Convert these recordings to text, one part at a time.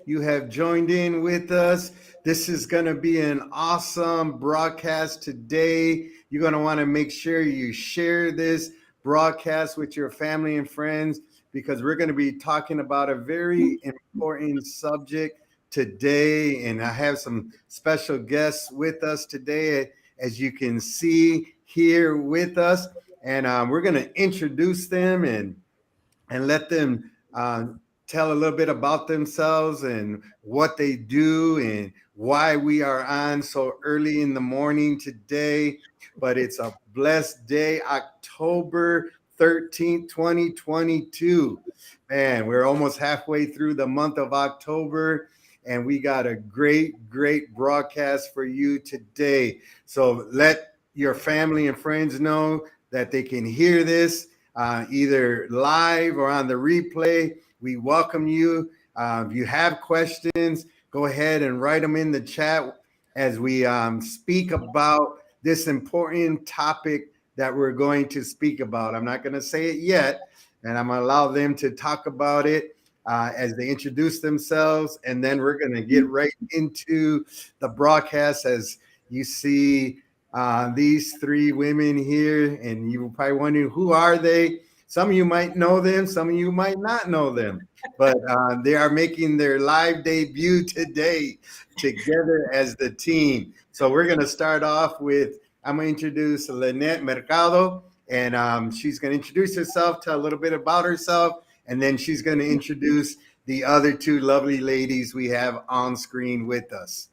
you have joined in with us. This is going to be an awesome broadcast today. You're going to want to make sure you share this broadcast with your family and friends because we're going to be talking about a very important subject today. And I have some special guests with us today, as you can see here with us. And we're going to introduce them and let them tell a little bit about themselves and what they do and why we are on so early in the morning today. But it's a blessed day, October 13th, 2022. Man, we're almost halfway through the month of October, and we got a great broadcast for you today. So let your family and friends know that they can hear this either live or on the replay. We welcome you. If you have questions, go ahead and write them in the chat as we speak about this important topic that we're going to speak about. I'm not going to say it yet, and I'm going to allow them to talk about it as they introduce themselves, and then we're going to get right into the broadcast. As you see these three women here, and you probably wondering, who are they? Some of you might know them, some of you might not know them, but they are making their live debut today together as the team. So we're going to start off with, I'm going to introduce Lynette Mercado, and she's going to introduce herself, tell a little bit about herself, and then she's going to introduce the other two lovely ladies we have on screen with us.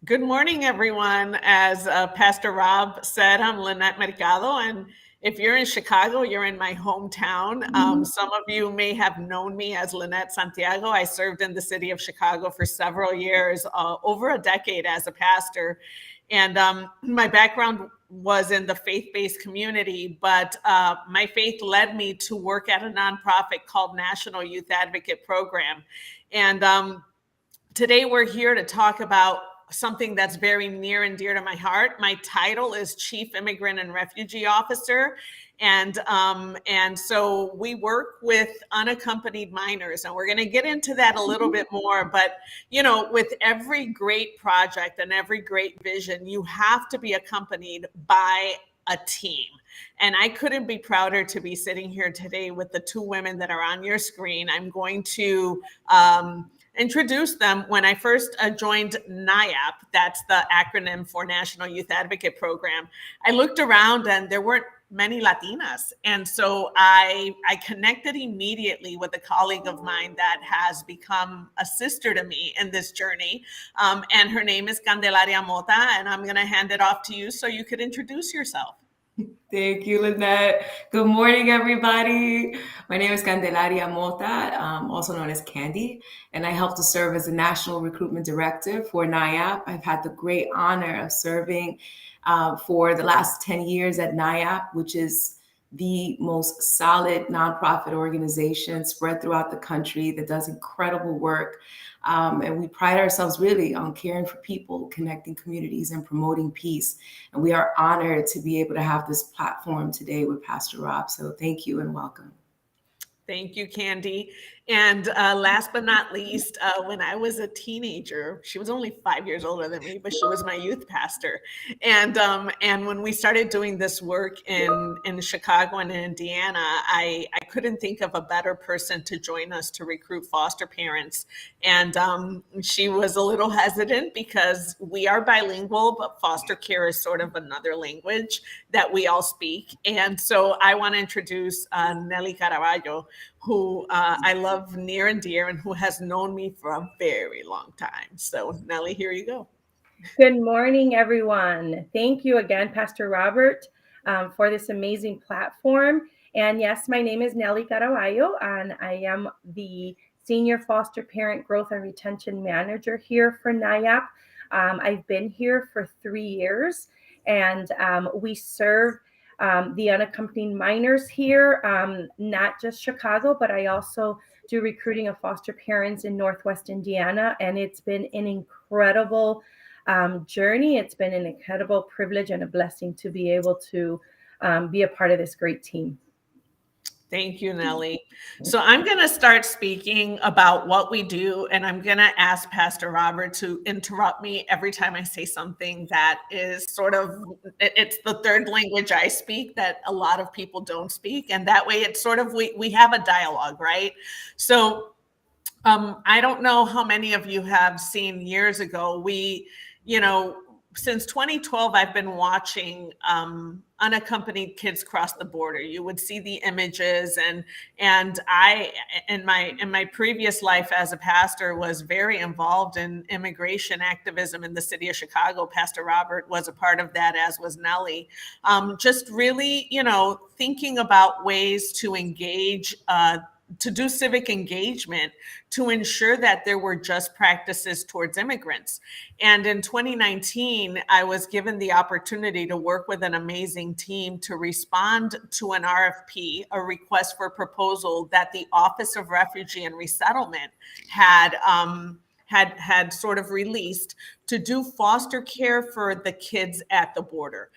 Good morning, everyone. As Pastor Rob said, I'm Lynette Mercado, and if you're in Chicago, you're in my hometown. Some of you may have known me as Lynette Santiago. I served in the city of Chicago for several years, over a decade as a pastor. And my background was in the faith-based community, but my faith led me to work at a nonprofit called National Youth Advocate Program. And today we're here to talk about something that's very near and dear to my heart. My title is Chief Immigrant and Refugee Officer. And so we work with unaccompanied minors, and we're going to get into that a little bit more. But, you know, with every great project and every great vision, you have to be accompanied by a team. And I couldn't be prouder to be sitting here today with the two women that are on your screen. I'm going to introduce them. When I first joined NYAP, that's the acronym for National Youth Advocate Program, I looked around and there weren't many Latinas. And so I connected immediately with a colleague of mine that has become a sister to me in this journey. And her name is Candelaria Mota, and I'm going to hand it off to you so you could introduce yourself. Thank you, Lynette. Good morning, everybody. My name is Candelaria Mota, also known as Candy, and I help to serve as the National Recruitment Director for NYAP. I've had the great honor of serving for the last 10 years at NYAP, which is the most solid nonprofit organization spread throughout the country that does incredible work. And we pride ourselves really on caring for people, connecting communities, and promoting peace. And we are honored to be able to have this platform today with Pastor Rob. So thank you and welcome. Thank you, Candy. And last but not least, when I was a teenager, she was only 5 years older than me, but she was my youth pastor. And when we started doing this work in Chicago and in Indiana, I couldn't think of a better person to join us to recruit foster parents. And she was a little hesitant because we are bilingual, but foster care is sort of another language that we all speak. And so I want to introduce Nelly Caraballo, who I love near and dear and who has known me for a very long time. So Nelly, here you go. Good morning, everyone. Thank you again, Pastor Robert, for this amazing platform. And yes, my name is Nelly Caraballo, and I am the Senior Foster Parent Growth and Retention Manager here for NYAP. I've been here for 3 years, and we serve the unaccompanied minors here, not just Chicago, but I also do recruiting of foster parents in Northwest Indiana. And it's been an incredible journey. It's been an incredible privilege and a blessing to be able to be a part of this great team. Thank you, Nellie. So I'm going to start speaking about what we do, and I'm going to ask Pastor Robert to interrupt me every time I say something that is sort of, it's the third language I speak that a lot of people don't speak. And that way it's sort of, we have a dialogue, right? So I don't know how many of you have seen years ago, since 2012, I've been watching unaccompanied kids cross the border. You would see the images, and I, in my previous life as a pastor, was very involved in immigration activism in the city of Chicago. Pastor Robert was a part of that, as was Nellie. Just really, thinking about ways to engage, to do civic engagement to ensure that there were just practices towards immigrants. And in 2019, I was given the opportunity to work with an amazing team to respond to an RFP, a request for proposal that the Office of Refugee and Resettlement had sort of released to do foster care for the kids at the border.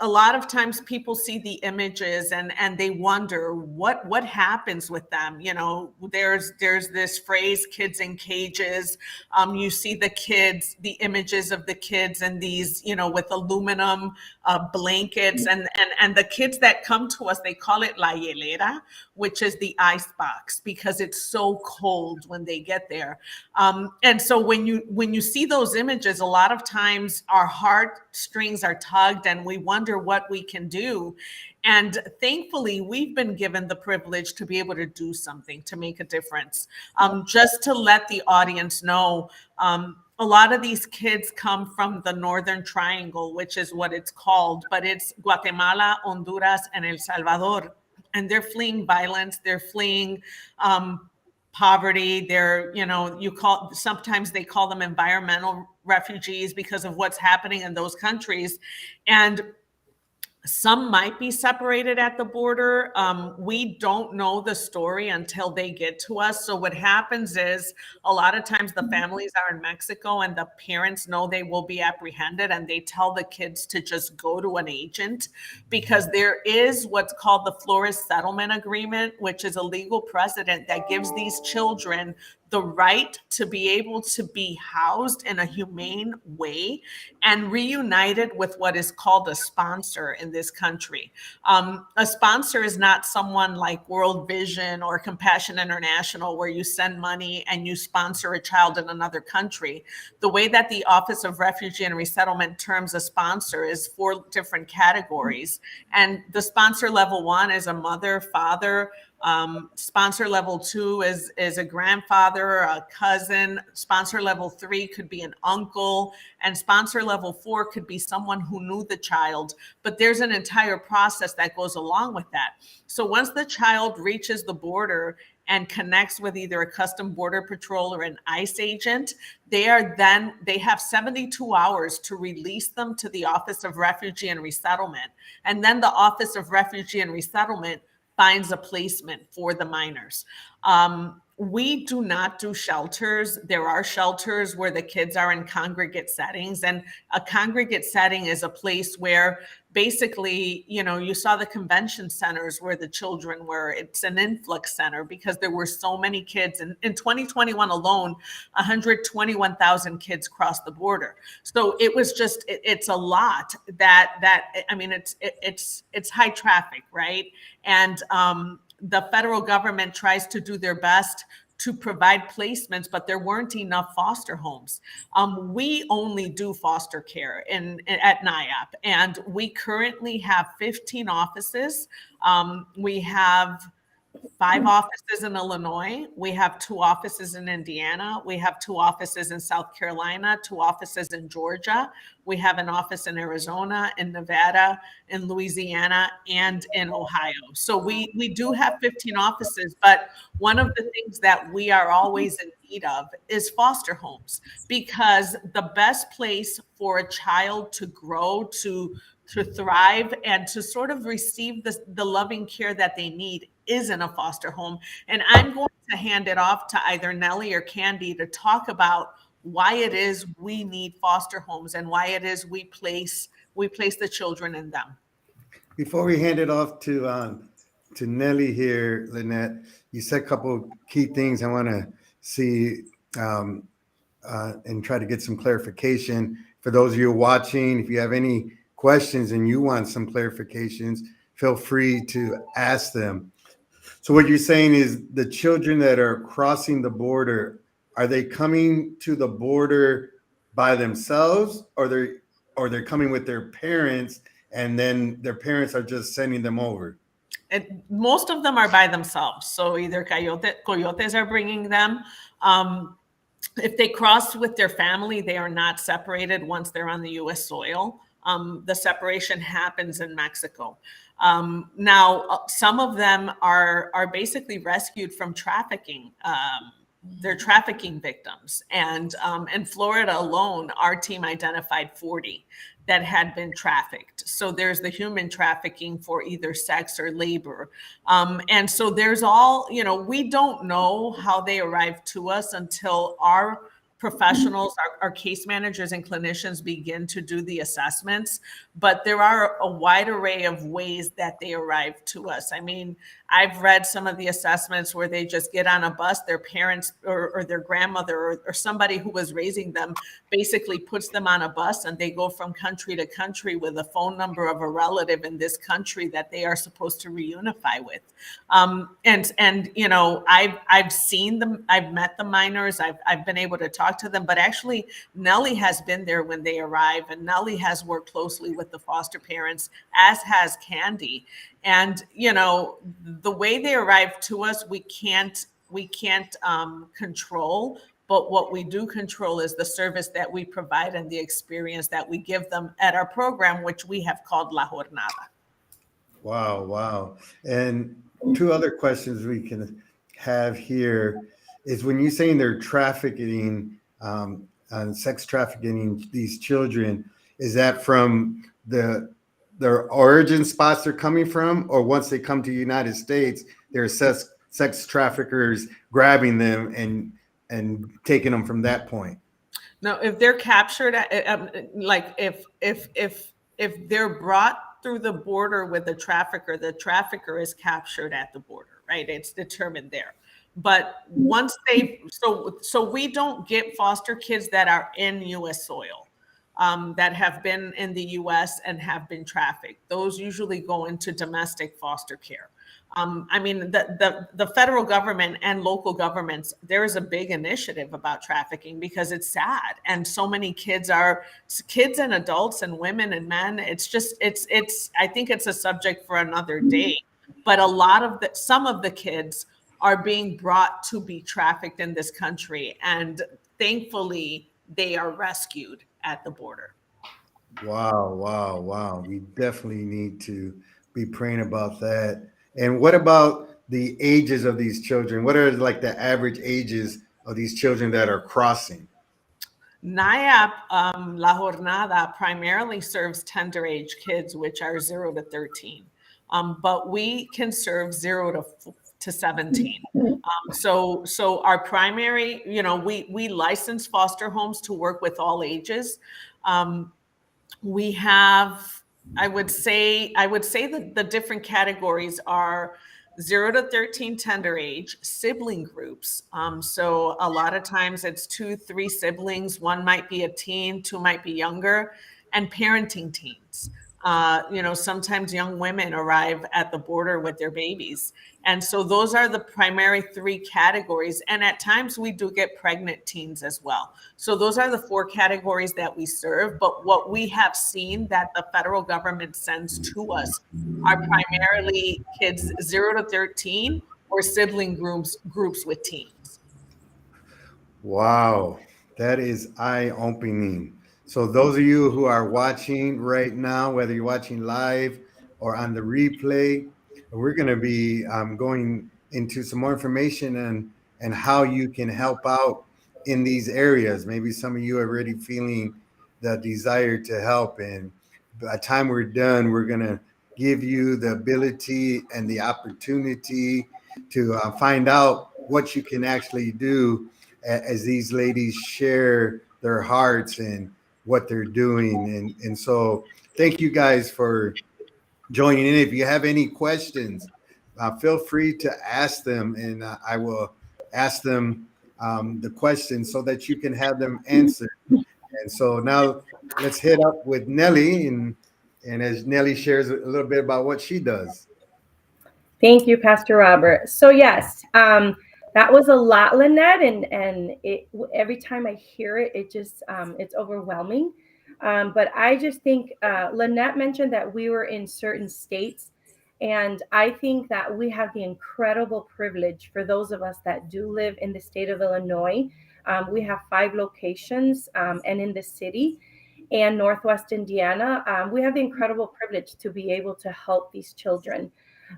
A lot of times people see the images and they wonder what happens with them. There's this phrase, kids in cages. You see the kids, the images of the kids and these, with aluminum blankets, and the kids that come to us, they call it la hielera, which is the ice box, because it's so cold when they get there. And so when you see those images, a lot of times our heartstrings are tugged and we wonder what we can do. And thankfully, we've been given the privilege to be able to do something to make a difference. Just to let the audience know, a lot of these kids come from the Northern Triangle, which is what it's called, but it's Guatemala, Honduras, and El Salvador. And they're fleeing violence, they're fleeing poverty. They're, sometimes they call them environmental refugees because of what's happening in those countries. And some might be separated at the border. We don't know the story until they get to us. So what happens is a lot of times the families are in Mexico and the parents know they will be apprehended, and they tell the kids to just go to an agent, because there is what's called the Flores Settlement Agreement, which is a legal precedent that gives these children the right to be able to be housed in a humane way and reunited with what is called a sponsor in this country. A sponsor is not someone like World Vision or Compassion International, where you send money and you sponsor a child in another country. The way that the Office of Refugee and Resettlement terms a sponsor is 4 different categories. And the sponsor level 1 is a mother, father. Sponsor level 2 is a grandfather, a cousin. Sponsor level 3 could be an uncle, and sponsor level 4 could be someone who knew the child. But there's an entire process that goes along with that. So once the child reaches the border and connects with either a Custom Border Patrol or an ICE agent, they have 72 hours to release them to the Office of Refugee and Resettlement. And then the Office of Refugee and Resettlement finds a placement for the minors. We do not do shelters. There are shelters where the kids are in congregate settings, and a congregate setting is a place where basically, you saw the convention centers where the children were. It's an influx center because there were so many kids. And in 2021 alone, 121,000 kids crossed the border. So it was just, it's a lot it's high traffic, right? And the federal government tries to do their best to provide placements, but there weren't enough foster homes. We only do foster care at NYAP, and we currently have 15 offices. We have 5 offices in Illinois. We have 2 offices in Indiana. We have 2 offices in South Carolina, 2 offices in Georgia. We have an office in Arizona, in Nevada, in Louisiana, and in Ohio. So we do have 15 offices, but one of the things that we are always in need of is foster homes, because the best place for a child to grow, to thrive, and to sort of receive the loving care that they need is in a foster home. And I'm going to hand it off to either Nellie or Candy to talk about why it is we need foster homes and why it is we place the children in them. Before we hand it off to to Nelly here, Lynette. You said a couple key things I want to see and try to get some clarification. For those of you watching, if you have any questions and you want some clarifications, feel free to ask them. So what you're saying is the children that are crossing the border, are they coming to the border by themselves, or they're coming with their parents, and then their parents are just sending them over? Most of them are by themselves. So either coyotes are bringing them. If they cross with their family, they are not separated once they're on the U.S. soil. The separation happens in Mexico. Now, some of them are basically rescued from trafficking. They're trafficking victims. And in Florida alone, our team identified 40 that had been trafficked. So there's the human trafficking for either sex or labor. And so there's all, we don't know how they arrive to us until our professionals, our case managers and clinicians begin to do the assessments. But there are a wide array of ways that they arrive to us. I mean, I've read some of the assessments where they just get on a bus, their parents or their grandmother or somebody who was raising them basically puts them on a bus, and they go from country to country with a phone number of a relative in this country that they are supposed to reunify with. And I've seen them, I've met the minors, I've been able to talk to them, but actually Nellie has been there when they arrive, and Nellie has worked closely with the foster parents, as has Candy. And the way they arrive to us, we can't control, but what we do control is the service that we provide and the experience that we give them at our program, which we have called La Jornada. Wow. And two other questions we can have here is, when you're saying they're trafficking, sex trafficking these children, is that from their origin spots they're coming from, or once they come to the United States, there are sex traffickers grabbing them and taking them from that point? No, if they're captured, like if they're brought through the border with the trafficker is captured at the border, right? It's determined there. But once so we don't get foster kids that are in U.S. soil. That have been in the U.S. and have been trafficked. Those usually go into domestic foster care. I mean, the federal government and local governments, there is a big initiative about trafficking because it's sad. And so many kids and adults and women and men. It's I think it's a subject for another day. But some of the kids are being brought to be trafficked in this country. And thankfully, they are rescued at the border. Wow. We definitely need to be praying about that. And what about the ages of these children? What are like the average ages of these children that are crossing? NYAP, La Jornada, primarily serves tender age kids, which are 0 to 13. But we can serve 0 to 17. So our primary, we license foster homes to work with all ages. We have, I would say that the different categories are 0 to 13 tender age, sibling groups. So a lot of times it's 2, 3 siblings. One might be a teen, 2 might be younger, and parenting teens. Sometimes young women arrive at the border with their babies. And so those are the primary 3 categories. And at times we do get pregnant teens as well. So those are the 4 categories that we serve. But what we have seen that the federal government sends to us are primarily kids 0 to 13 or sibling groups with teens. Wow, that is eye-opening. So those of you who are watching right now, whether you're watching live or on the replay, we're going to be going into some more information and how you can help out in these areas. Maybe some of you are already feeling the desire to help. And by the time we're done, we're going to give you the ability and the opportunity to find out what you can actually do as these ladies share their hearts and what they're doing. And so thank you guys for joining in. If you have any questions, feel free to ask them, and I will ask them the questions so that you can have them answered. And so now let's head up with Nellie, and as Nellie shares a little bit about what she does. Thank you, Pastor Robert. So yes, that was a lot, Lynette, and every time I hear it, it just it's overwhelming. But I just think Lynette mentioned that we were in certain states, and I think that we have the incredible privilege for those of us that do live in the state of Illinois. We have 5 locations, and in the city and Northwest Indiana, we have the incredible privilege to be able to help these children.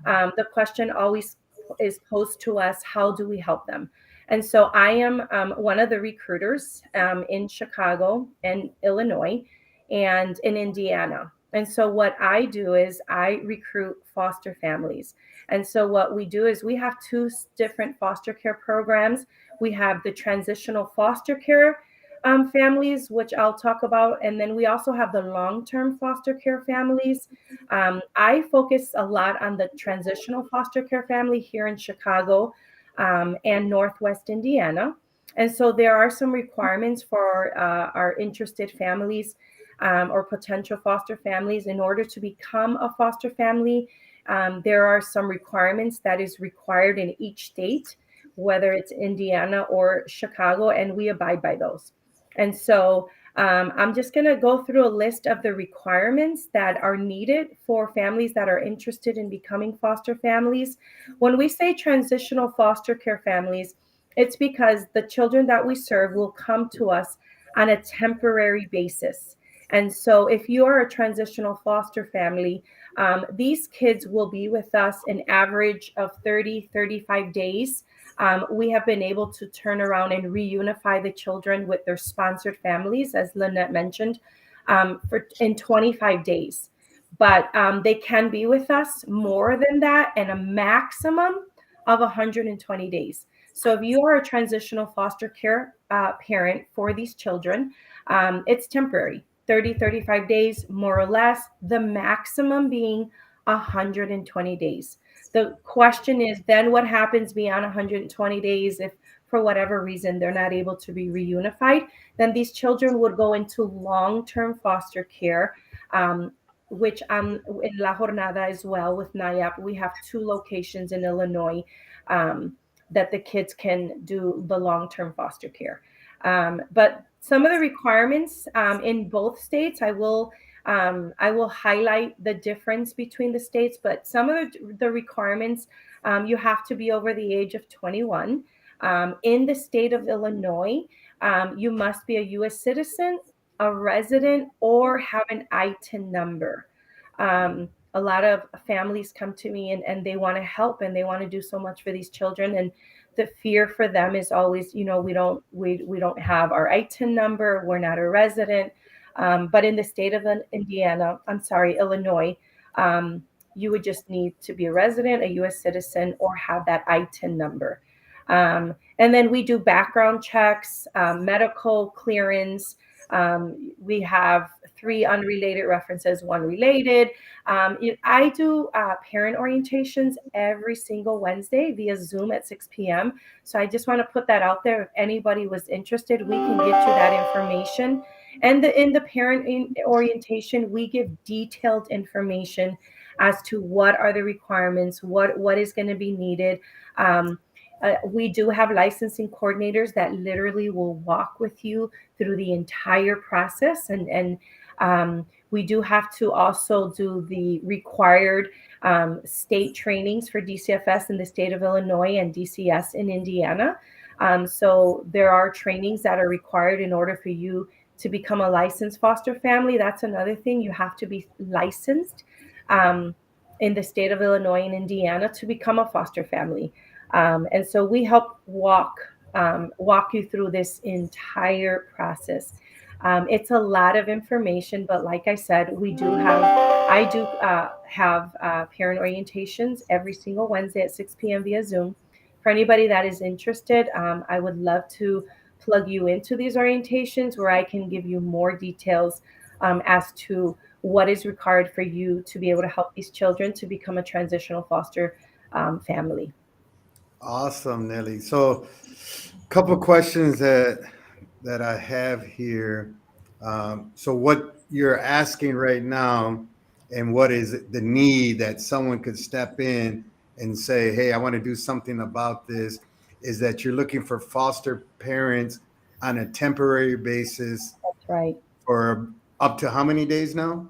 The question always is posed to us, how do we help them? And so I am one of the recruiters in Chicago and Illinois and in Indiana. And so what I do is I recruit foster families. And so what we do is we have 2 different foster care programs. We have the transitional foster care families, which I'll talk about. And then we also have the long-term foster care families. I focus a lot on the transitional foster care family here in Chicago and Northwest Indiana. And so there are some requirements for our interested families or potential foster families. In order to become a foster family, there are some requirements that is required in each state, whether it's Indiana or Chicago, and we abide by those. And so I'm just going to go through a list of the requirements that are needed for families that are interested in becoming foster families. When we say transitional foster care families, it's because the children that we serve will come to us on a temporary basis. And so if you are a transitional foster family, these kids will be with us an average of 30, 35 days. We have been able to turn around and reunify the children with their sponsored families, as Lynette mentioned, in 25 days. But they can be with us more than that, and a maximum of 120 days. So if you are a transitional foster care parent for these children, it's temporary, 30, 35 days, more or less, the maximum being 120 days. The question is then what happens beyond 120 days if for whatever reason they're not able to be reunified? Then these children would go into long-term foster care, which in La Jornada as well with NYAP. We have 2 locations in Illinois that the kids can do the long-term foster care. But some of the requirements in both states, I will highlight the difference between the states, but some of the requirements, you have to be over the age of 21. In the state of Illinois, you must be a U.S. citizen, a resident, or have an ITIN number. A lot of families come to me and they want to help and they want to do so much for these children. And the fear for them is always, we don't have our ITIN number. We're not a resident. But in the state of Illinois, you would just need to be a resident, a U.S. citizen, or have that ITIN number. And then we do background checks, medical clearance. We have 3 unrelated references, 1 related. I do parent orientations every single Wednesday via Zoom at 6 p.m. So I just want to put that out there. If anybody was interested, we can get you that information. And in the parent orientation, we give detailed information as to what are the requirements, what is going to be needed. We do have licensing coordinators that literally will walk with you through the entire process. And we do have to also do the required state trainings for DCFS in the state of Illinois and DCS in Indiana. So there are trainings that are required in order for you to become a licensed foster family. That's another thing. You have to be licensed in the state of Illinois and Indiana to become a foster family. And so we help walk you through this entire process. It's a lot of information, but like I said, I do have parent orientations every single Wednesday at 6 p.m. via Zoom. For anybody that is interested, I would love to plug you into these orientations where I can give you more details as to what is required for you to be able to help these children to become a transitional foster family. Awesome, Nelly. So, a couple of questions that I have here. So, what you're asking right now, and what is the need that someone could step in and say, "Hey, I want to do something about this," is that you're looking for foster parents on a temporary basis That's right. for up to how many days now?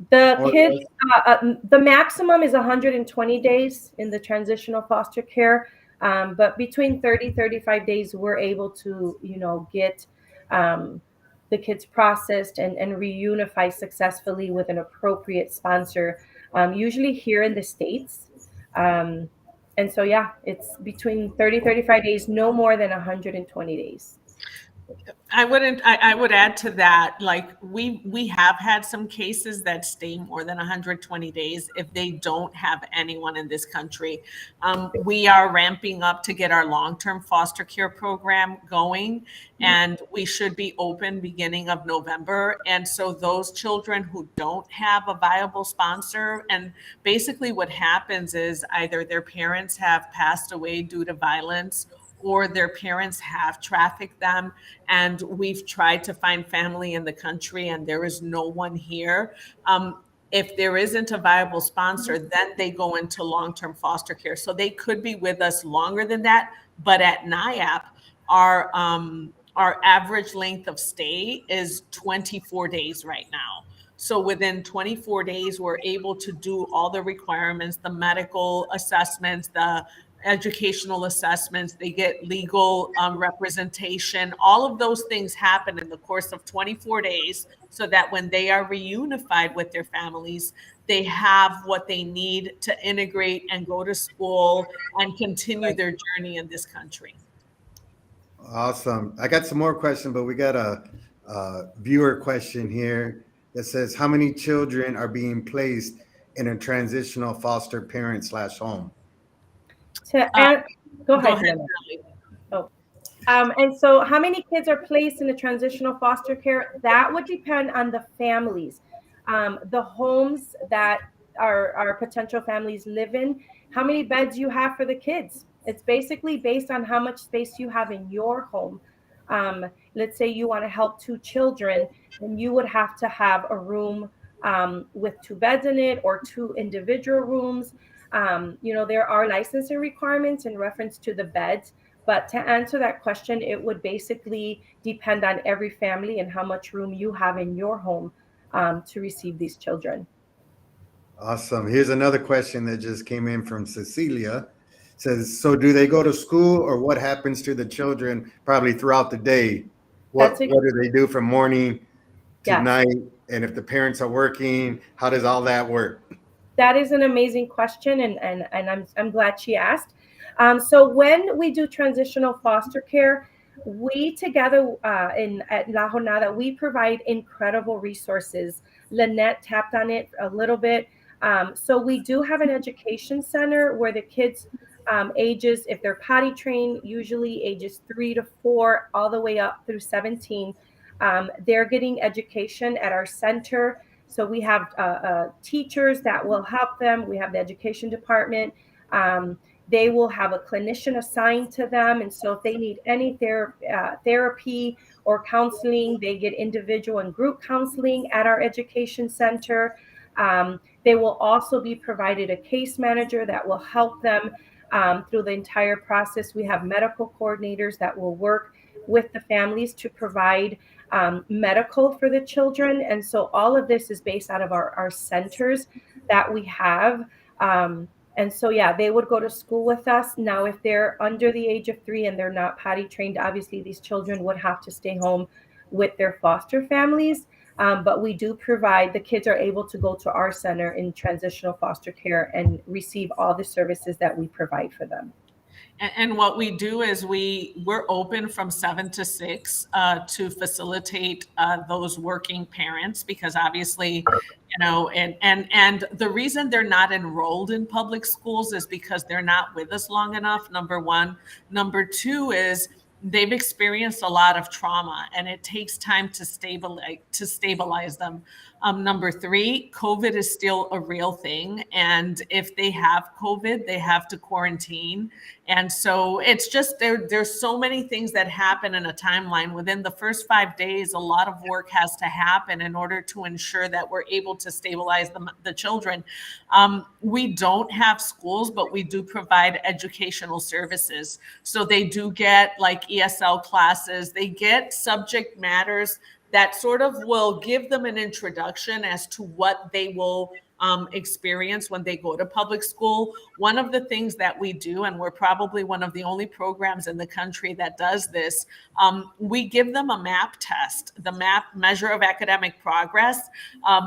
The Or kids, the maximum is 120 days in the transitional foster care. But between 35 days, we're able to, get the kids processed and reunify successfully with an appropriate sponsor, usually here in the States. Um, and so, yeah, it's between 35 days, no more than 120 days. I would add to that, like we have had some cases that stay more than 120 days if they don't have anyone in this country. We are ramping up to get our long-term foster care program going, and we should be open beginning of November. And so those children who don't have a viable sponsor, and basically what happens is either their parents have passed away due to violence, or their parents have trafficked them, and we've tried to find family in the country and there is no one here. If there isn't a viable sponsor, then they go into long-term foster care. So they could be with us longer than that. But at NYAP, our average length of stay is 24 days right now. So within 24 days, we're able to do all the requirements, the medical assessments, the educational assessments, they get legal representation. All of those things happen in the course of 24 days so that when they are reunified with their families, they have what they need to integrate and go to school and continue their journey in this country. Awesome. I got some more questions, but we got a viewer question here that says, how many children are being placed in a transitional foster parent / home? Go ahead. Oh. And so how many kids are placed in the transitional foster care? That would depend on the families. The homes that our potential families live in, how many beds you have for the kids. It's basically based on how much space you have in your home. Let's say you want to help 2 children, then you would have to have a room with 2 beds in it or 2 individual rooms. There are licensing requirements in reference to the beds, but to answer that question, it would basically depend on every family and how much room you have in your home to receive these children. Awesome. Here's another question that just came in from Cecilia. It says, so do they go to school, or what happens to the children probably throughout the day? What do they do from morning to night? And if the parents are working, how does all that work? That is an amazing question, and I'm glad she asked. So when we do transitional foster care, we together at La Jornada, we provide incredible resources. Lynette tapped on it a little bit. So we do have an education center where the kids ages, if they're potty trained, usually ages 3 to 4, all the way up through 17. They're getting education at our center. So we have teachers that will help them. We have the education department. They will have a clinician assigned to them. And so if they need any therapy or counseling, they get individual and group counseling at our education center. They will also be provided a case manager that will help them through the entire process. We have medical coordinators that will work with the families to provide medical for the children. And so all of this is based out of our centers that we have. And so, yeah, they would go to school with us. Now, if they're under the age of 3 and they're not potty trained, obviously these children would have to stay home with their foster families. But we do provide, the kids are able to go to our center in transitional foster care and receive all the services that we provide for them. And what we do is we're open from 7 to 6 to facilitate those working parents, because obviously, and the reason they're not enrolled in public schools is because they're not with us long enough, number one. Number two is they've experienced a lot of trauma, and it takes time to stabilize them. Number three, COVID is still a real thing, and if they have COVID, they have to quarantine. And so it's just there's so many things that happen in a timeline. Within the first 5 days, a lot of work has to happen in order to ensure that we're able to stabilize the children. We don't have schools, but we do provide educational services. So they do get like ESL classes, they get subject matters that sort of will give them an introduction as to what they will experience when they go to public school. One of the things that we do, and we're probably one of the only programs in the country that does this, we give them a MAP test, the MAP measure of academic progress.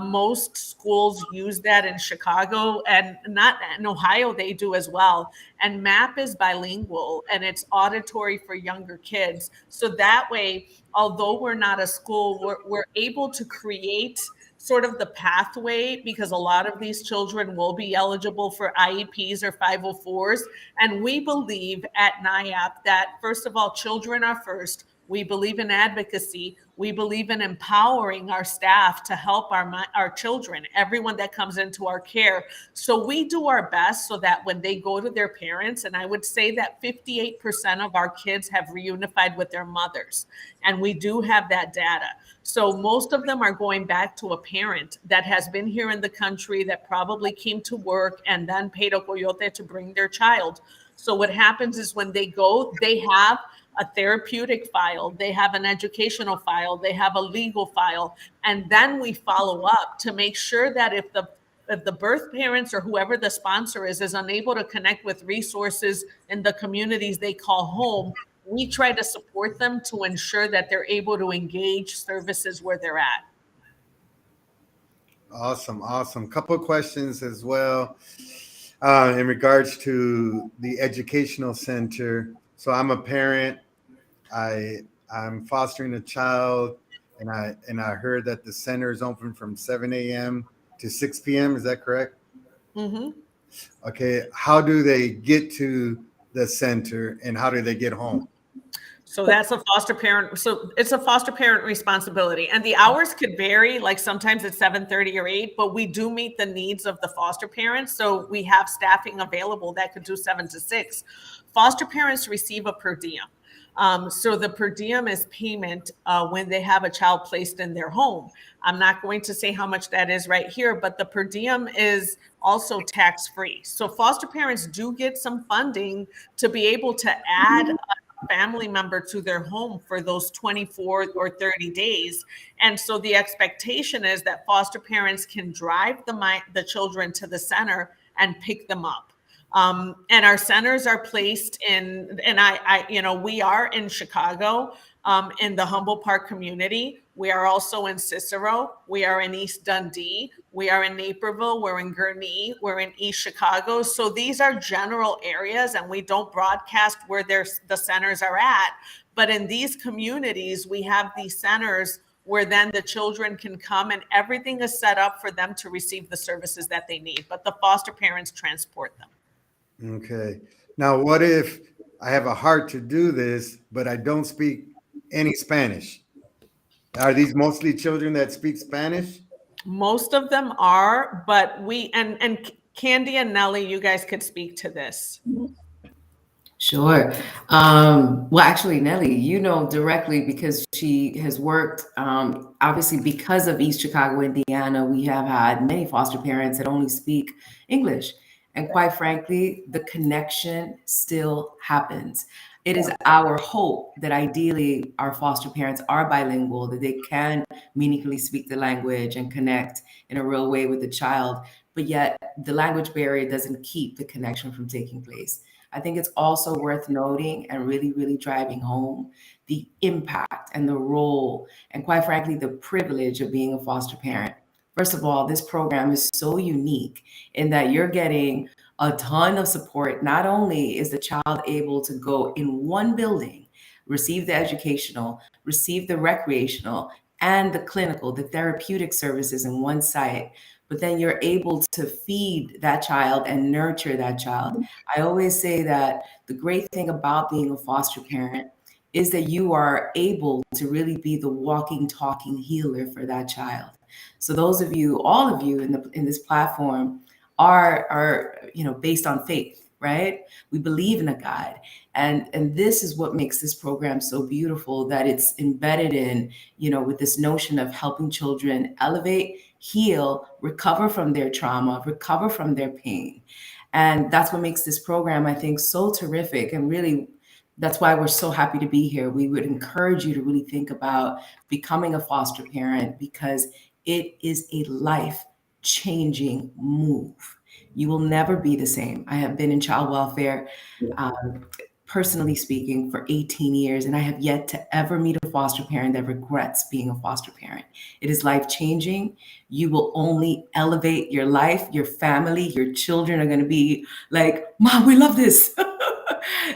Most schools use that in Chicago, and not in Ohio, they do as well. And MAP is bilingual, and it's auditory for younger kids. So that way, although we're not a school, we're able to create sort of the pathway, because a lot of these children will be eligible for IEPs or 504s. And we believe at NYAP that, first of all, children are first. We believe in advocacy. We believe in empowering our staff to help our children, everyone that comes into our care. So we do our best so that when they go to their parents, and I would say that 58% of our kids have reunified with their mothers, and we do have that data. So most of them are going back to a parent that has been here in the country, that probably came to work and then paid a coyote to bring their child. So what happens is when they go, they have a therapeutic file, they have an educational file, they have a legal file, and then we follow up to make sure that if the birth parents or whoever the sponsor is unable to connect with resources in the communities they call home, we try to support them to ensure that they're able to engage services where they're at. Awesome. Couple of questions as well in regards to the educational center. So I'm a parent. I'm fostering a child, and I heard that the center is open from 7 a.m. to 6 p.m. Is that correct? Mm-hmm. Okay. How do they get to the center, and how do they get home? So that's a foster parent. So it's a foster parent responsibility, and the hours could vary. Like sometimes it's 7:30 or 8, but we do meet the needs of the foster parents. So we have staffing available that could do 7 to 6. Foster parents receive a per diem. So the per diem is payment when they have a child placed in their home. I'm not going to say how much that is right here, but the per diem is also tax-free. So foster parents do get some funding to be able to add a family member to their home for those 24 or 30 days. And so the expectation is that foster parents can drive the children to the center and pick them up. And our centers are placed in, and we are in Chicago, in the Humboldt Park community. We are also in Cicero. We are in East Dundee. We are in Naperville. We're in Gurnee. We're in East Chicago. So these are general areas, and we don't broadcast where the centers are at. But in these communities, we have these centers where then the children can come, and everything is set up for them to receive the services that they need. But the foster parents transport them. Okay. Now, what if I have a heart to do this, but I don't speak any Spanish? Are these mostly children that speak Spanish? Most of them are, but and Candy and Nellie, you guys could speak to this. Sure. Well, actually, Nellie, you know directly because she has worked, obviously, because of East Chicago, Indiana, we have had many foster parents that only speak English. And quite frankly, the connection still happens. It is our hope that ideally our foster parents are bilingual, that they can meaningfully speak the language and connect in a real way with the child. But yet the language barrier doesn't keep the connection from taking place. I think it's also worth noting and really, really driving home the impact and the role and quite frankly, the privilege of being a foster parent. First of all, this program is so unique in that you're getting a ton of support. Not only is the child able to go in one building, receive the educational, receive the recreational, and the clinical, the therapeutic services in one site, but then you're able to feed that child and nurture that child. I always say that the great thing about being a foster parent is that you are able to really be the walking, talking healer for that child. So those of you, all of you in this platform are based on faith, right? We believe in a God. And this is what makes this program so beautiful, that it's embedded in, with this notion of helping children elevate, heal, recover from their trauma, recover from their pain. And that's what makes this program, I think, so terrific. And really, that's why we're so happy to be here. We would encourage you to really think about becoming a foster parent, because it is a life-changing move. You will never be the same. I have been in child welfare, personally speaking, for 18 years, and I have yet to ever meet a foster parent that regrets being a foster parent. It is life-changing. You will only elevate your life, your family, your children are going to be like, Mom, we love this.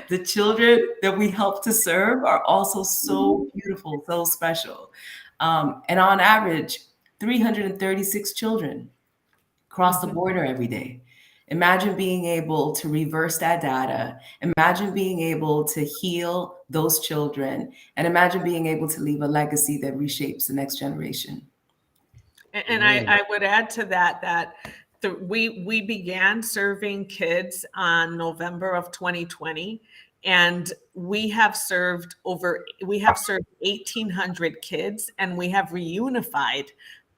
The children that we help to serve are also so beautiful, so special. And on average, 336 children cross the border every day. Imagine being able to reverse that data. Imagine being able to heal those children, and imagine being able to leave a legacy that reshapes the next generation. And I would add to that we began serving kids on November of 2020, and we have served 1,800 kids, and we have reunified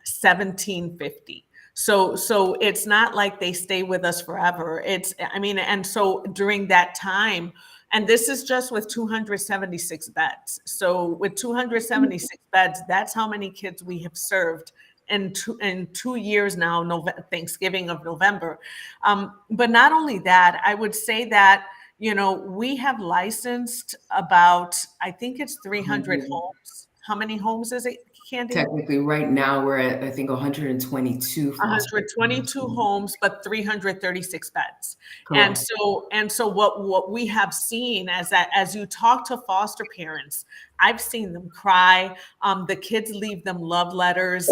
1,750. So it's not like they stay with us forever. And so during that time, and this is just with 276 beds. So with 276 beds, that's how many kids we have served in 2 years now, Thanksgiving of November. But not only that, I would say that, we have licensed about, I think it's 300 homes. How many homes is it, Candy? Technically, right now we're at, I think, 122. 122 homes, but 336 beds. Correct. And so what we have seen as you talk to foster parents, I've seen them cry. The kids leave them love letters.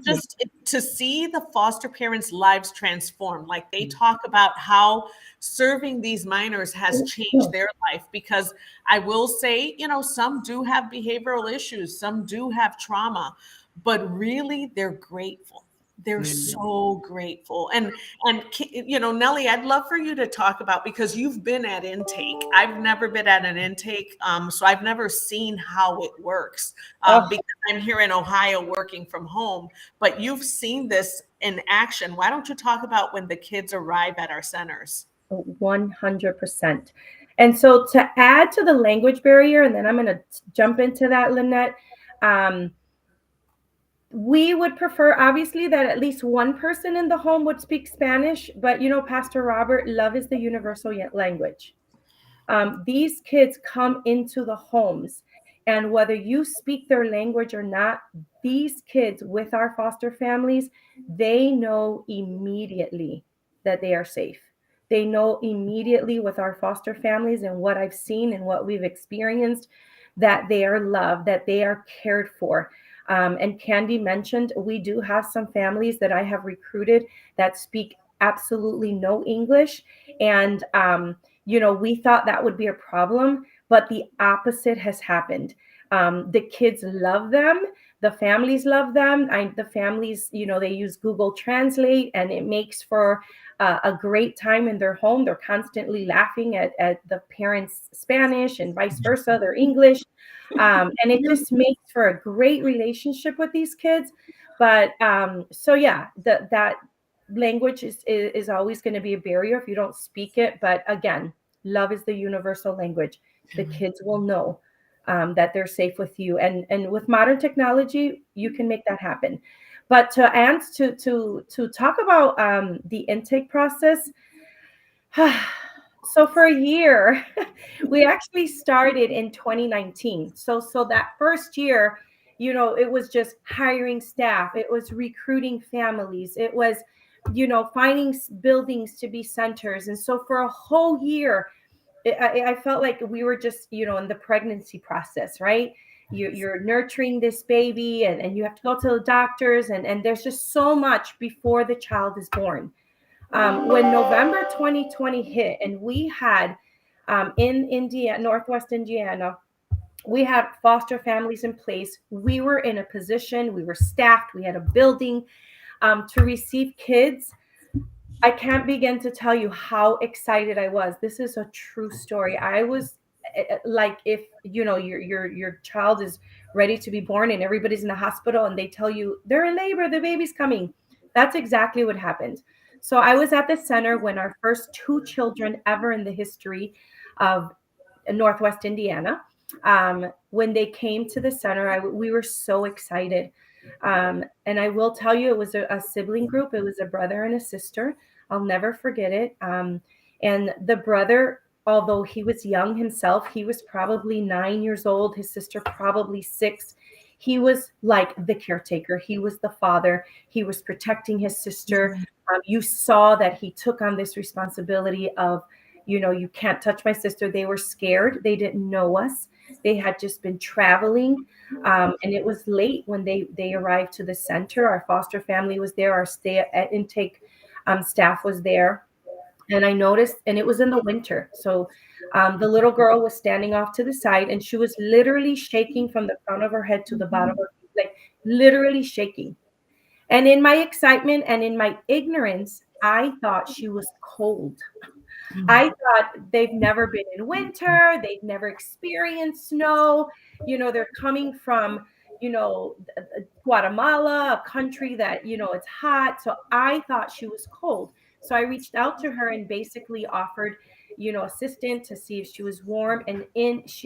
Just to see the foster parents' lives transform. Like, they talk about how serving these minors has changed their life, because I will say, some do have behavioral issues, some do have trauma, but really they're grateful. They're so grateful. And Nellie, I'd love for you to talk about, because you've been at intake. I've never been at an intake, so I've never seen how it works, because I'm here in Ohio working from home, but you've seen this in action. Why don't you talk about when the kids arrive at our centers? 100%. And so, to add to the language barrier, and then I'm going to jump into that, Lynette, we would prefer, obviously, that at least one person in the home would speak Spanish. But, Pastor Robert, love is the universal language. These kids come into the homes, and whether you speak their language or not, these kids with our foster families, they know immediately that they are safe. They know immediately with our foster families, and what I've seen and what we've experienced, that they are loved, that they are cared for. And Candy mentioned, we do have some families that I have recruited that speak absolutely no English. And, we thought that would be a problem, but the opposite has happened. The kids love them. The families love them. The families, they use Google Translate, and it makes for a great time in their home. They're constantly laughing at the parents' Spanish and vice versa, their English. And it just makes for a great relationship with these kids. But that language is always going to be a barrier if you don't speak it. But again, love is the universal language. The kids will know that they're safe with you. And with modern technology, you can make that happen. But to talk about the intake process, so for a year, we actually started in 2019. So that first year, it was just hiring staff. It was recruiting families. It was, finding buildings to be centers. And so for a whole year, I felt like we were just, in the pregnancy process, right? You're nurturing this baby, and you have to go to the doctors, and there's just so much before the child is born. When November 2020 hit, and we had in Indiana, Northwest Indiana, We had foster families in place. We were in a position, we were staffed, we had a building to receive kids. I can't begin to tell you how excited I was. This is a true story. I was like, if your child is ready to be born and everybody's in the hospital and they tell you they're in labor, the baby's coming. That's exactly what happened. So I was at the center when our first 2 children ever in the history of Northwest Indiana, when they came to the center, we were so excited. And I will tell you, it was a sibling group. It was a brother and a sister. I'll never forget it. And the brother, although he was young himself, he was probably 9 years old. His sister probably 6. He was like the caretaker. He was the father. He was protecting his sister. You saw that he took on this responsibility of, you can't touch my sister. They were scared. They didn't know us. They had just been traveling. And it was late when they arrived to the center. Our foster family was there. Our stay at intake staff was there. And I noticed, and it was in the winter. So the little girl was standing off to the side, and she was literally shaking from the crown of her head to the bottom of her feet, like literally shaking. And in my excitement and in my ignorance, I thought she was cold. I thought they've never been in winter. They've never experienced snow. They're coming from, Guatemala, a country that, it's hot. So I thought she was cold. So I reached out to her and basically offered, assistance to see if she was warm. And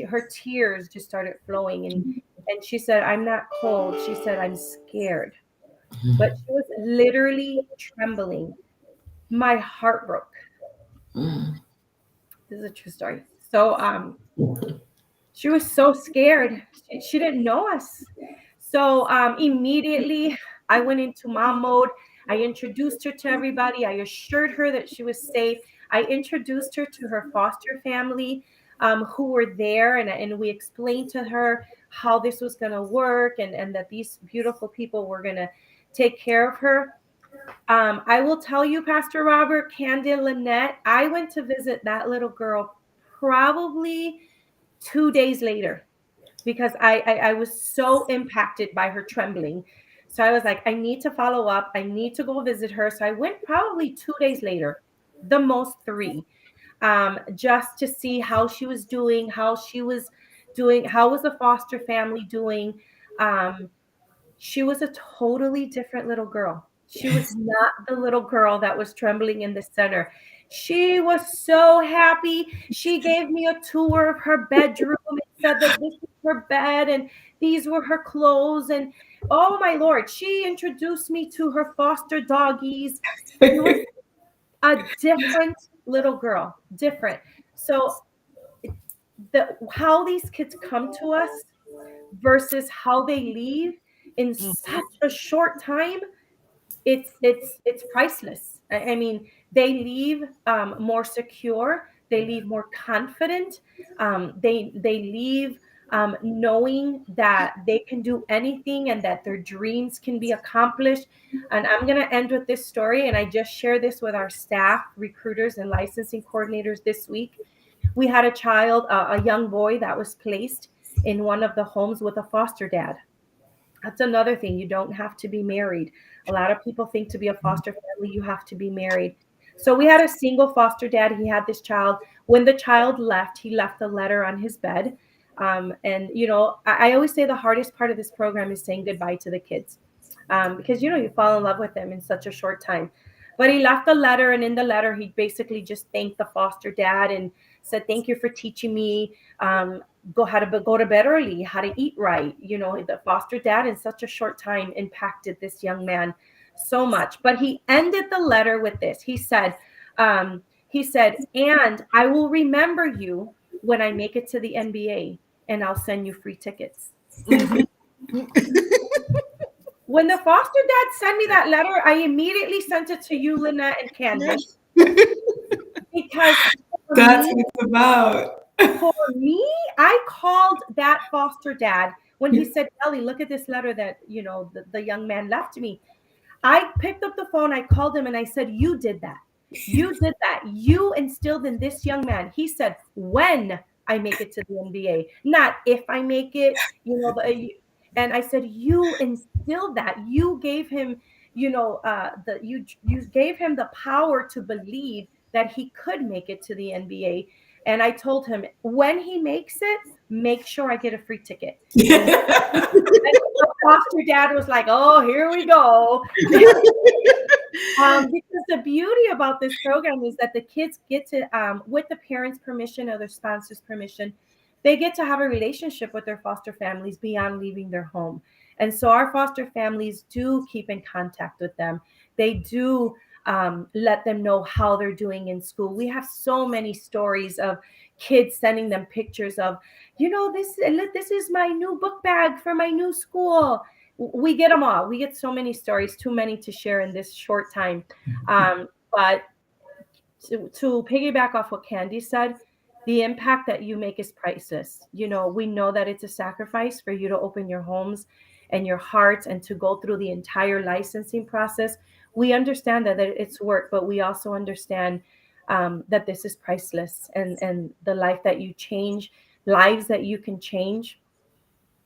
her tears just started flowing. And she said, "I'm not cold." She said, "I'm scared." But she was literally trembling. My heart broke. This is a true story. So she was so scared. She didn't know us. So immediately I went into mom mode. I introduced her to everybody. I assured her that she was safe. I introduced her to her foster family who were there. And we explained to her how this was going to work and that these beautiful people were going to take care of her. I will tell you, Pastor Robert, Candy, Lynette, I went to visit that little girl probably 2 days later because I was so impacted by her trembling. So I was like, I need to follow up. I need to go visit her. So I went probably 2 days later, the most 3, just to see how she was doing, how was the foster family doing. She was a totally different little girl. She was not the little girl that was trembling in the center. She was so happy. She gave me a tour of her bedroom and said that this is her bed and these were her clothes. And oh my Lord, she introduced me to her foster doggies. She was a different little girl, different. So how these kids come to us versus how they leave in such a short time, it's priceless. I mean, they leave more secure. They leave more confident. They leave knowing that they can do anything and that their dreams can be accomplished. And I'm going to end with this story. And I just shared this with our staff, recruiters, and licensing coordinators this week. We had a child, a young boy that was placed in one of the homes with a foster dad. That's another thing. You don't have to be married. A lot of people think to be a foster family, you have to be married. So we had a single foster dad. He had this child. When the child left, he left a letter on his bed. And, I always say the hardest part of this program is saying goodbye to the kids because, you fall in love with them in such a short time. But he left a letter, and in the letter, he basically just thanked the foster dad and said, "Thank you for teaching me how to go to bed early, how to eat right." The foster dad in such a short time impacted this young man so much. But he ended the letter with this. He said, "And I will remember you when I make it to the NBA, and I'll send you free tickets." When the foster dad sent me that letter, I immediately sent it to you, Lynette and Candace. Because that's what it's about. For me, I called that foster dad when he said, "Ellie, look at this letter that, the young man left me." I picked up the phone, I called him, and I said, "You did that. You did that. You instilled in this young man." He said, "When I make it to the NBA, not if I make it, and I said, you instilled that. You gave him, you gave him the power to believe that he could make it to the NBA. And I told him, when he makes it, make sure I get a free ticket. And the foster dad was like, oh, here we go. Because the beauty about this program is that the kids get to, with the parents' permission or their spouse's permission, they get to have a relationship with their foster families beyond leaving their home. And so our foster families do keep in contact with them. They do let them know how they're doing in school. We have so many stories of kids sending them pictures of, this is my new book bag for my new school. We get them all. We get so many stories, too many to share in this short time. But to piggyback off what Candy said, the impact that you make is priceless. We know that it's a sacrifice for you to open your homes and your hearts and to go through the entire licensing process. We understand that it's work, but we also understand that this is priceless, and the life that you change, lives that you can change.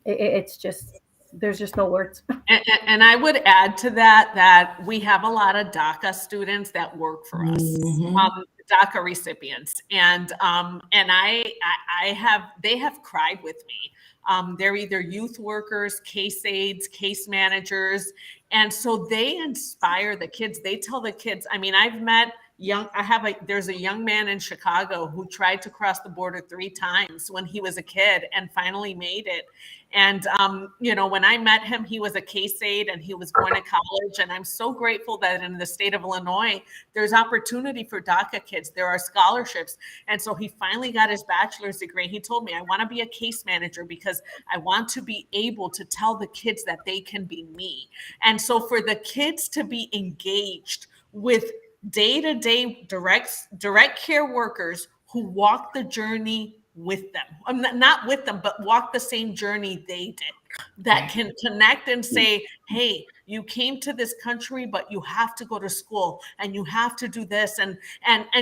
It's just, there's just no words. And I would add to that we have a lot of DACA students that work for us, DACA recipients, and they have cried with me. They're either youth workers, case aides, case managers, and so they inspire the kids. They tell the kids. I mean, I've met there's a young man in Chicago who tried to cross the border 3 times when he was a kid and finally made it. And, when I met him, he was a case aide and he was going to college. And I'm so grateful that in the state of Illinois, there's opportunity for DACA kids. There are scholarships. And so he finally got his bachelor's degree. He told me, I want to be a case manager because I want to be able to tell the kids that they can be me. And so for the kids to be engaged with day-to-day direct care workers who walk the journey with them, not with them, but walk the same journey they did, that can connect and say, hey, you came to this country, but you have to go to school and you have to do this, and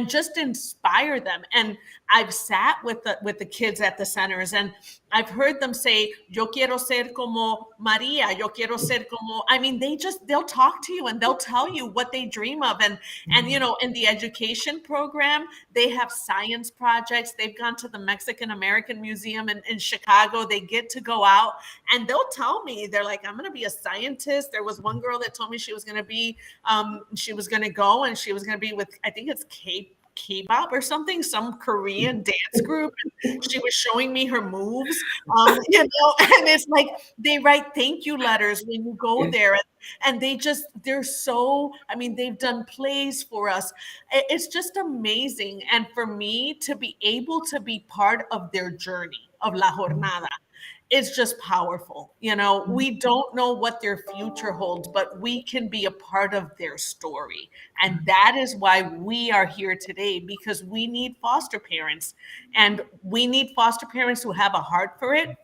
just inspire them. And I've sat with the kids at the centers and I've heard them say, yo quiero ser como Maria, yo quiero ser como, I mean, they'll talk to you and they'll tell you what they dream of. And in the education program, they have science projects. They've gone to the Mexican American Museum in Chicago. They get to go out and they'll tell me, they're like, I'm going to be a scientist. There was one girl that told me she was going to be, she was going to go and she was going to be with, I think it's K-pop or something, some Korean dance group. And she was showing me her moves, and it's like they write thank you letters when you go there. And they're so, I mean, they've done plays for us. It's just amazing. And for me to be able to be part of their journey of La Jornada, it's just powerful. We don't know what their future holds, but we can be a part of their story. And that is why we are here today, because we need foster parents, and we need foster parents who have a heart for it.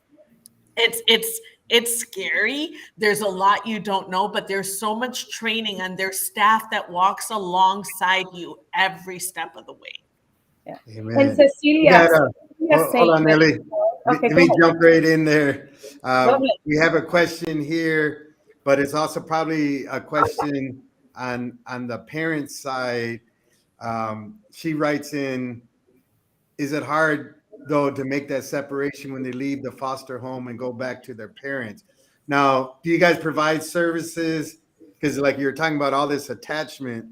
It's scary. There's a lot you don't know, but there's so much training, and there's staff that walks alongside you every step of the way. Yeah. Amen. And Cecilia, hold on, Nelly. Okay, Let me jump right in there. Go ahead. We have a question here, but it's also probably a question on the parent side. She writes in, is it hard, though, to make that separation when they leave the foster home and go back to their parents? Now, do you guys provide services? Because like you're talking about all this attachment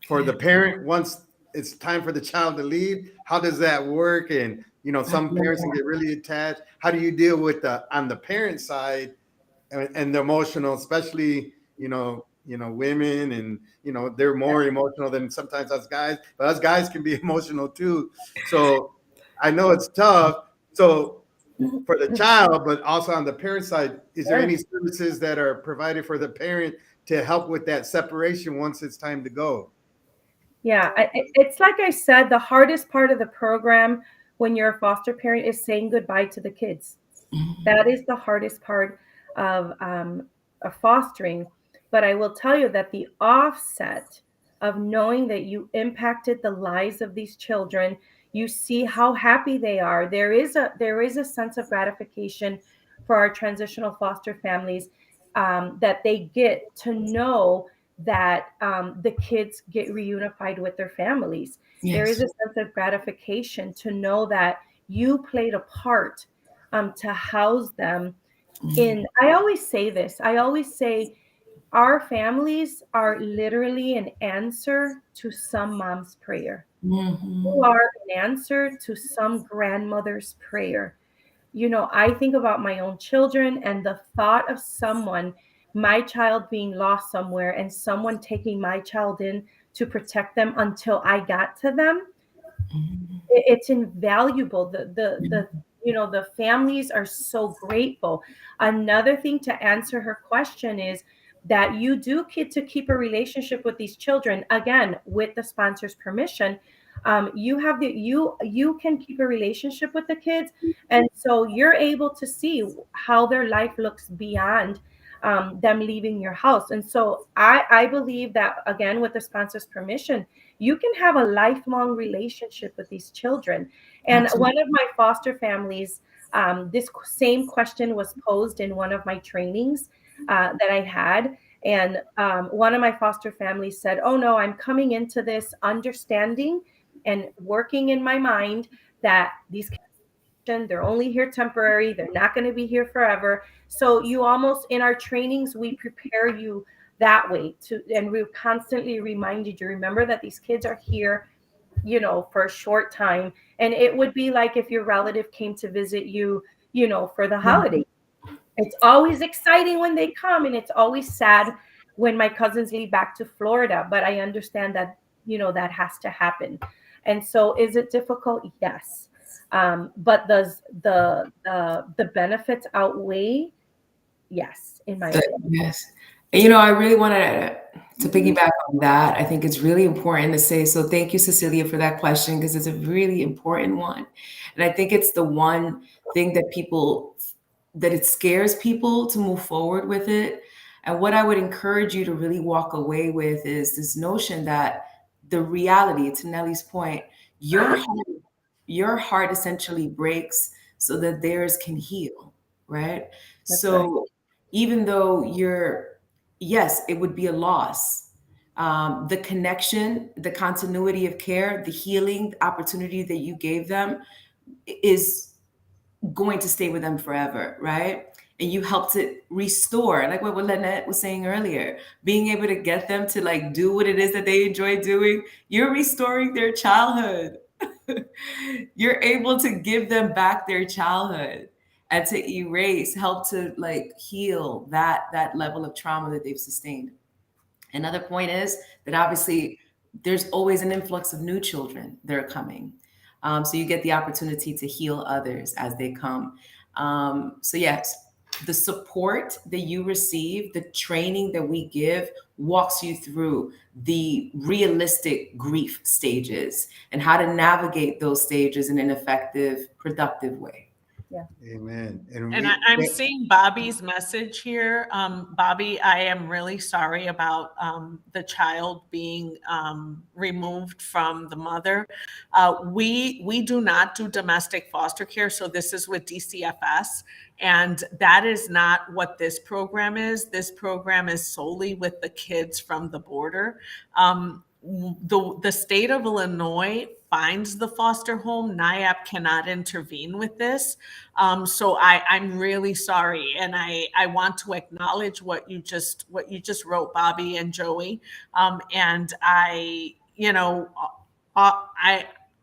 for the parent once it's time for the child to leave. How does that work? And some parents can get really attached. How do you deal with on the parent side and the emotional, especially women, and they're more emotional than sometimes us guys, but us guys can be emotional too. So I know it's tough. So for the child, but also on the parent side, is there any services that are provided for the parent to help with that separation once it's time to go? Yeah, it's like I said, the hardest part of the program when you're a foster parent is saying goodbye to the kids. That is the hardest part of fostering. But I will tell you that the offset of knowing that you impacted the lives of these children, You see how happy they are. There is a sense of gratification for our transitional foster families, that they get to know that the kids get reunified with their families. There is a sense of gratification to know that you played a part to house them in. I always say this. I always say our families are literally an answer to some mom's prayer. You are an answer to some grandmother's prayer. I think about my own children and the thought of my child being lost somewhere and someone taking my child in to protect them until I got to them. It's invaluable. The families are so grateful. Another thing to answer her question is that you do get to keep a relationship with these children, again, with the sponsor's permission. You can keep a relationship with the kids, and so you're able to see how their life looks beyond them leaving your house. And so I believe that, again, with the sponsor's permission, you can have a lifelong relationship with these children. And one of my foster families, this same question was posed in one of my trainings that I had. And one of my foster families said, "Oh no, I'm coming into this understanding and working in my mind that these kids, they're only here temporary. They're not going to be here forever." So you almost, in our trainings, we prepare you that way and we constantly reminded you, remember that these kids are here, for a short time. And it would be like if your relative came to visit you, for the holiday. It's always exciting when they come, and it's always sad when my cousins leave back to Florida. But I understand that, that has to happen. And so is it difficult? Yes. But does the benefits outweigh? Yes, in my opinion. Yes. And, I really wanted to piggyback on that. I think it's really important to say, so thank you, Cecilia, for that question, because it's a really important one. And I think it's the one thing that it scares people to move forward with it. And what I would encourage you to really walk away with is this notion that the reality, to Nelly's point, your heart essentially breaks so that theirs can heal, right? That's So right. even though yes, it would be a loss. The connection, the continuity of care, the healing opportunity that you gave them is going to stay with them forever, right? And you helped to restore, like what Lynette was saying earlier, being able to get them to do what it is that they enjoy doing. You're restoring their childhood. You're able to give them back their childhood and to help to heal that level of trauma that they've sustained. Another point is that obviously there's always an influx of new children that are coming. So you get the opportunity to heal others as they come. So yes, the support that you receive, the training that we give walks you through the realistic grief stages and how to navigate those stages in an effective, productive way. Yeah. Amen. And I'm seeing Bobby's message here. Bobby, I am really sorry about the child being removed from the mother. We do not do domestic foster care, so this is with DCFS, and that is not what this program is. This program is solely with the kids from the border. The state of Illinois finds the foster home. NYAP cannot intervene with this. So I'm really sorry. And I want to acknowledge what you just wrote, Bobby and Joey. And I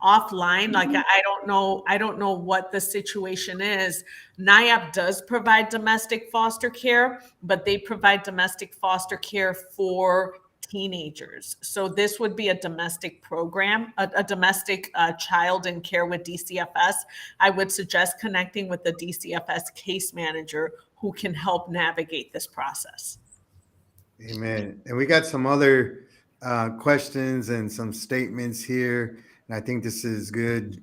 offline, I don't know what the situation is. NYAP does provide domestic foster care, but they provide domestic foster care for teenagers. So this would be a domestic program, a domestic child in care with DCFS. I would suggest connecting with the DCFS case manager who can help navigate this process. Amen. And we got some other questions and some statements here. And I think this is good.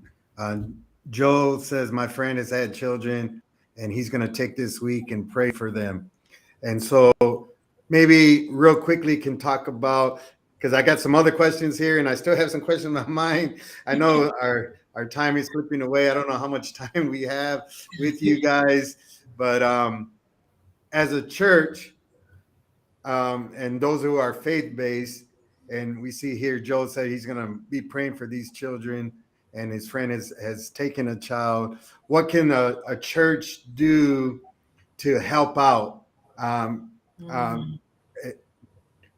Joel says, my friend has had children and he's going to take this week and pray for them. And so maybe real quickly can talk about, because I got some other questions here and I still have some questions in my mind. I know our our time is slipping away. I don't know how much time we have with you guys, but as a church, and those who are faith-based, and we see here Joe said he's going to be praying for these children, and his friend has taken a child. What can a church do to help out,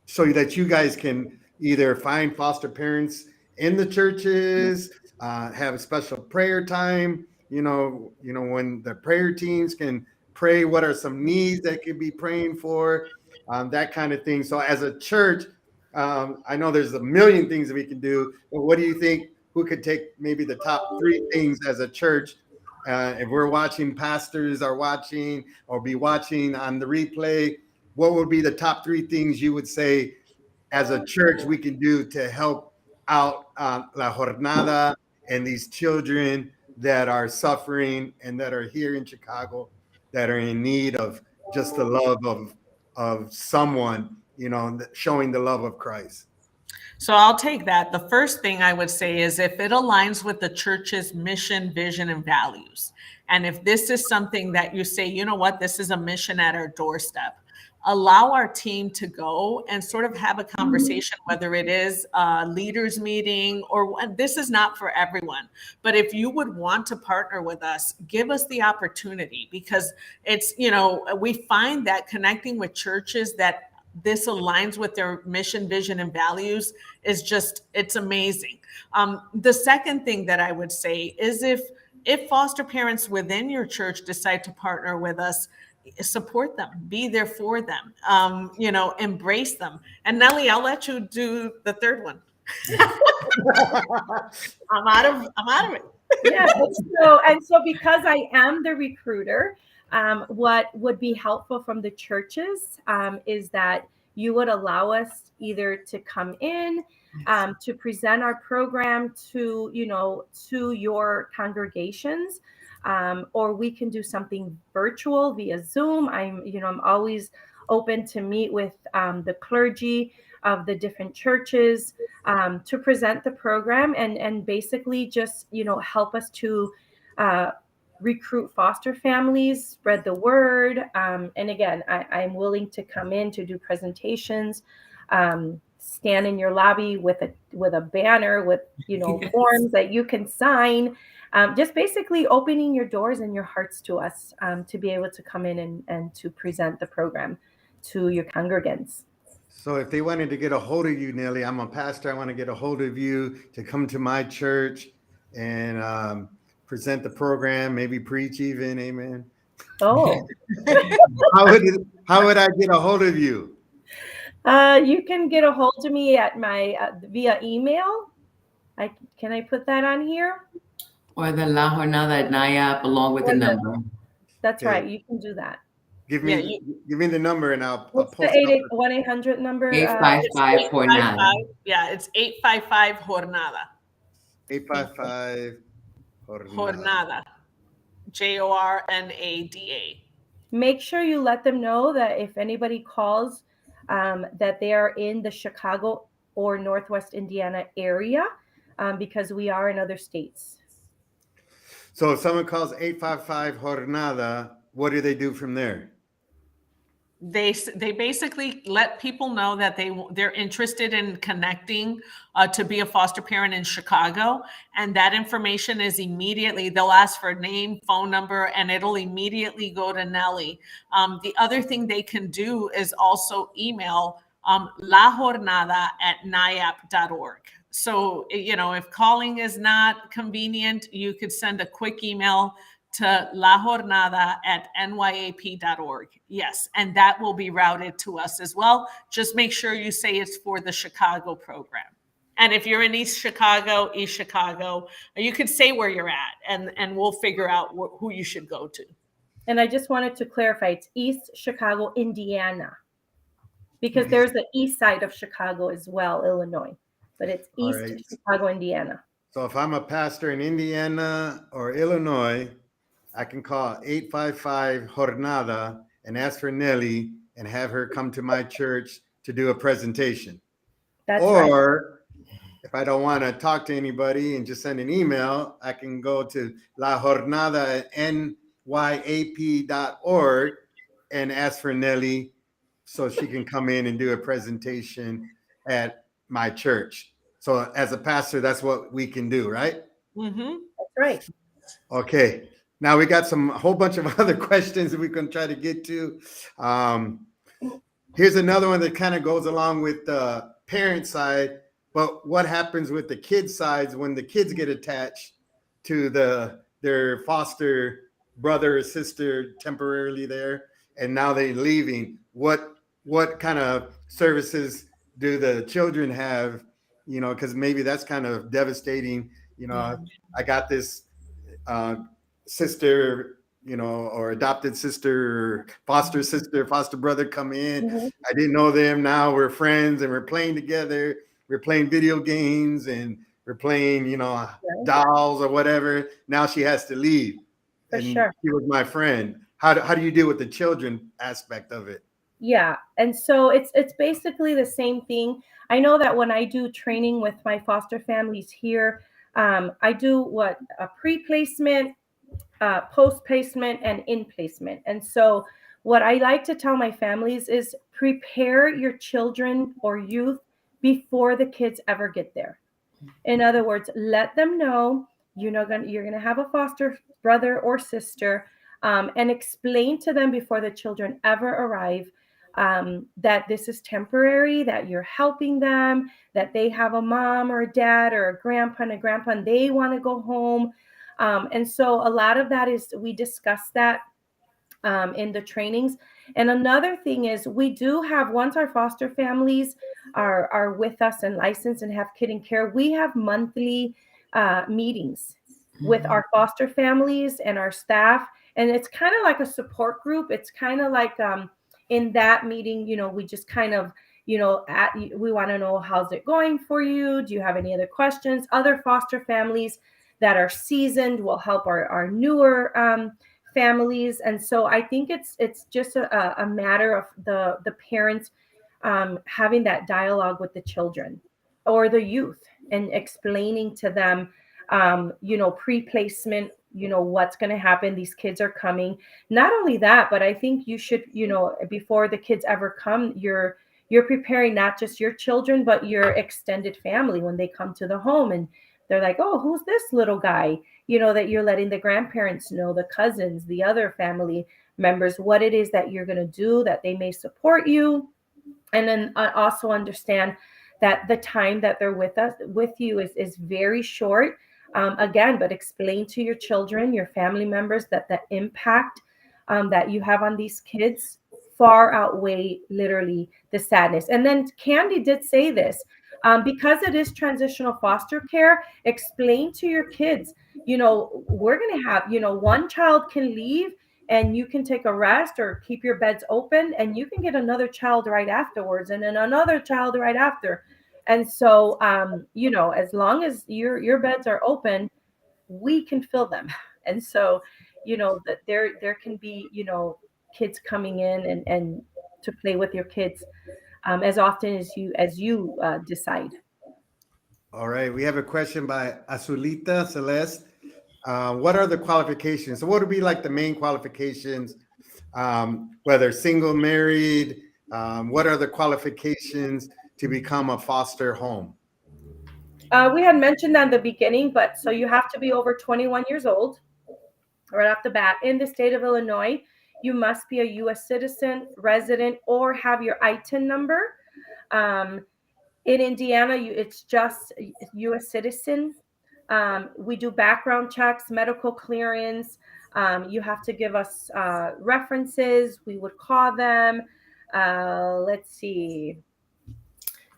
so that you guys can either find foster parents in the churches, have a special prayer time, when the prayer teams can pray, what are some needs that could be praying for, that kind of thing. So as a church, I know there's a million things that we can do, but what do you think, who could take maybe the top 3 things as a church? If we're watching, pastors are watching or be watching on the replay, what would be the top 3 things you would say as a church we can do to help out La Jornada and these children that are suffering and that are here in Chicago, that are in need of just the love of someone, showing the love of Christ? So I'll take that. The first thing I would say is if it aligns with the church's mission, vision, and values, and if this is something that you say, you know what, this is a mission at our doorstep, allow our team to go and sort of have a conversation, whether it is a leaders meeting or this is not for everyone. But if you would want to partner with us, give us the opportunity, because it's, we find that connecting with churches that this aligns with their mission, vision, and values is just, it's amazing. The second thing that I would say is if foster parents within your church decide to partner with us, support them, be there for them, embrace them. And Nelly, I'll let you do the third one. I'm out of it. Yeah. So because I am the recruiter, what would be helpful from the churches is that you would allow us either to come in, to present our program to your congregations, or we can do something virtual via Zoom. I'm always open to meet with the clergy of the different churches to present the program and basically just help us to recruit foster families, spread the word. And again, I'm willing to come in to do presentations, stand in your lobby with a banner with Yes. forms that you can sign, just basically opening your doors and your hearts to us, to be able to come in and to present the program to your congregants. So if they wanted to get a hold of you, Nelly, I'm a pastor, I want to get a hold of you to come to my church and present the program, maybe preach even, amen. Oh, How would I get a hold of you? you can get a hold of me at my via email. Can I put that on here? Or the La Jornada at NYAP along with the number. That's Okay. right. You can do that. Give me the number and I'll What's post the it up. 1-800 number? 855 Jornada. Yeah, it's 855 Jornada. 855 Jornada. Jornada. Make sure you let them know that if anybody calls, that they are in the Chicago or Northwest Indiana area, because we are in other states. So if someone calls 855 Jornada, what do they do from there? They basically let people know that they're interested in connecting to be a foster parent in Chicago, and that information is immediately, they'll ask for name, phone number, and it'll immediately go to Nelly. The other thing they can do is also email lajornada@nyap.org. So, if calling is not convenient, you could send a quick email to lajornada@nyap.org. Yes, and that will be routed to us as well. Just make sure you say it's for the Chicago program. And if you're in East Chicago, you could say where you're at, and we'll figure out who you should go to. And I just wanted to clarify, it's East Chicago, Indiana, because there's the east side of Chicago as well, Illinois, but it's East Chicago, Indiana. So if I'm a pastor in Indiana or Illinois, I can call 855 Jornada and ask for Nelly and have her come to my church to do a presentation. That's right. Or if I don't want to talk to anybody and just send an email, I can go to La Jornada at NYAP.org and ask for Nelly so she can come in and do a presentation at my church. So as a pastor, that's what we can do, right? Mm-hmm. That's right. Okay. Now we got a whole bunch of other questions that we can try to get to. Here's another one that kind of goes along with the parent side, but what happens with the kids' sides when the kids get attached to their foster brother or sister temporarily there, and now they're leaving? What kind of services do the children have? You know, because maybe that's kind of devastating. You know, I got this sister, you know, or adopted sister, foster brother come in. Mhm. I didn't know them. Now we're friends and we're playing together. We're playing video games and we're playing, you know, dolls or whatever. Now she has to leave. For and sure. She was my friend. How do you deal with the children aspect of it? Yeah, and so it's basically the same thing. I know that when I do training with my foster families here, I do a pre-placement, post-placement, and in-placement. And so what I like to tell my families is prepare your children or youth before the kids ever get there. In other words, let them know you're gonna have a foster brother or sister, and explain to them before the children ever arrive that this is temporary, that you're helping them, that they have a mom or a dad or a grandpa and they want to go home. And so a lot of that is, we discuss that in the trainings. And another thing is, we do have, once our foster families are with us and licensed and have kid in care, we have monthly meetings with our foster families and our staff. And it's kind of like a support group. It's kind of like in that meeting, you know, we just kind of, you know, we want to know, how's it going for you? Do you have any other questions? Other foster families that are seasoned will help our newer families. And so I think it's just a matter of the parents having that dialogue with the children or the youth and explaining to them, you know, pre-placement, you know, what's going to happen. These kids are coming. Not only that, but I think you should, you know, before the kids ever come, you're preparing not just your children, but your extended family when they come to the home. And they're like, oh, who's this little guy? You know, that you're letting the grandparents know, the cousins, the other family members, what it is that you're going to do, that they may support you. And then also understand that the time that they're with you is very short. Again, but explain to your children, your family members, that the impact that you have on these kids far outweigh literally the sadness. And then Candy did say this, because it is transitional foster care, explain to your kids, you know, we're going to have, you know, one child can leave and you can take a rest or keep your beds open, and you can get another child right afterwards, and then another child right after. And so, you know, as long as your beds are open, we can fill them. And so, you know, that there can be, you know, kids coming in and to play with your kids as often as you decide. All right, we have a question by Azulita Celeste. What are the qualifications? So what would be like the main qualifications, whether single, married? What are the qualifications to become a foster home? We had mentioned that in the beginning, but so you have to be over 21 years old right off the bat. In the state of Illinois, you must be a U.S. citizen, resident, or have your ITIN number. In Indiana, it's just U.S. citizen. We do background checks, medical clearance. You have to give us references. We would call them. Let's see.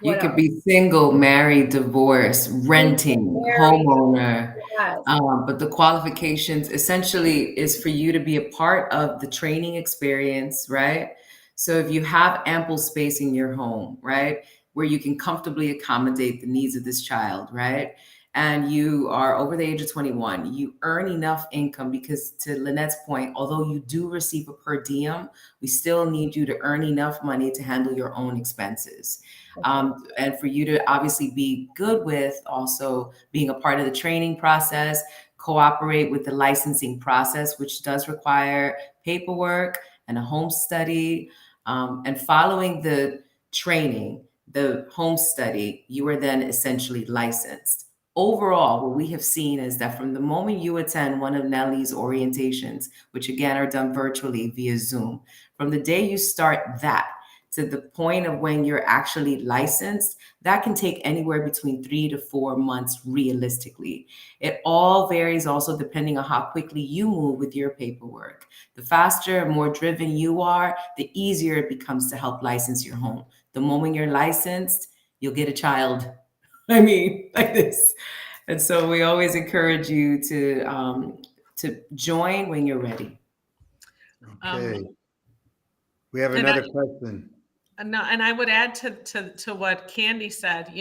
You could be single, married, divorced, renting, homeowner. Yes. But the qualifications essentially is for you to be a part of the training experience, right? So if you have ample space in your home, right, where you can comfortably accommodate the needs of this child, right? and you are over the age of 21, you earn enough income, because to Lynette's point, although you do receive a per diem, we still need you to earn enough money to handle your own expenses. And for you to obviously be good with also being a part of the training process, cooperate with the licensing process, which does require paperwork and a home study, and following the training, the home study, you are then essentially licensed. Overall, what we have seen is that from the moment you attend one of Nelly's orientations, which again are done virtually via Zoom, from the day you start that to the point of when you're actually licensed, that can take anywhere between 3 to 4 months realistically. It all varies also depending on how quickly you move with your paperwork. The faster and more driven you are, the easier it becomes to help license your home. The moment you're licensed, you'll get a child. I mean, like this. And so we always encourage you to join when you're ready. Okay. We have another question. No, and I would add to what Candy said,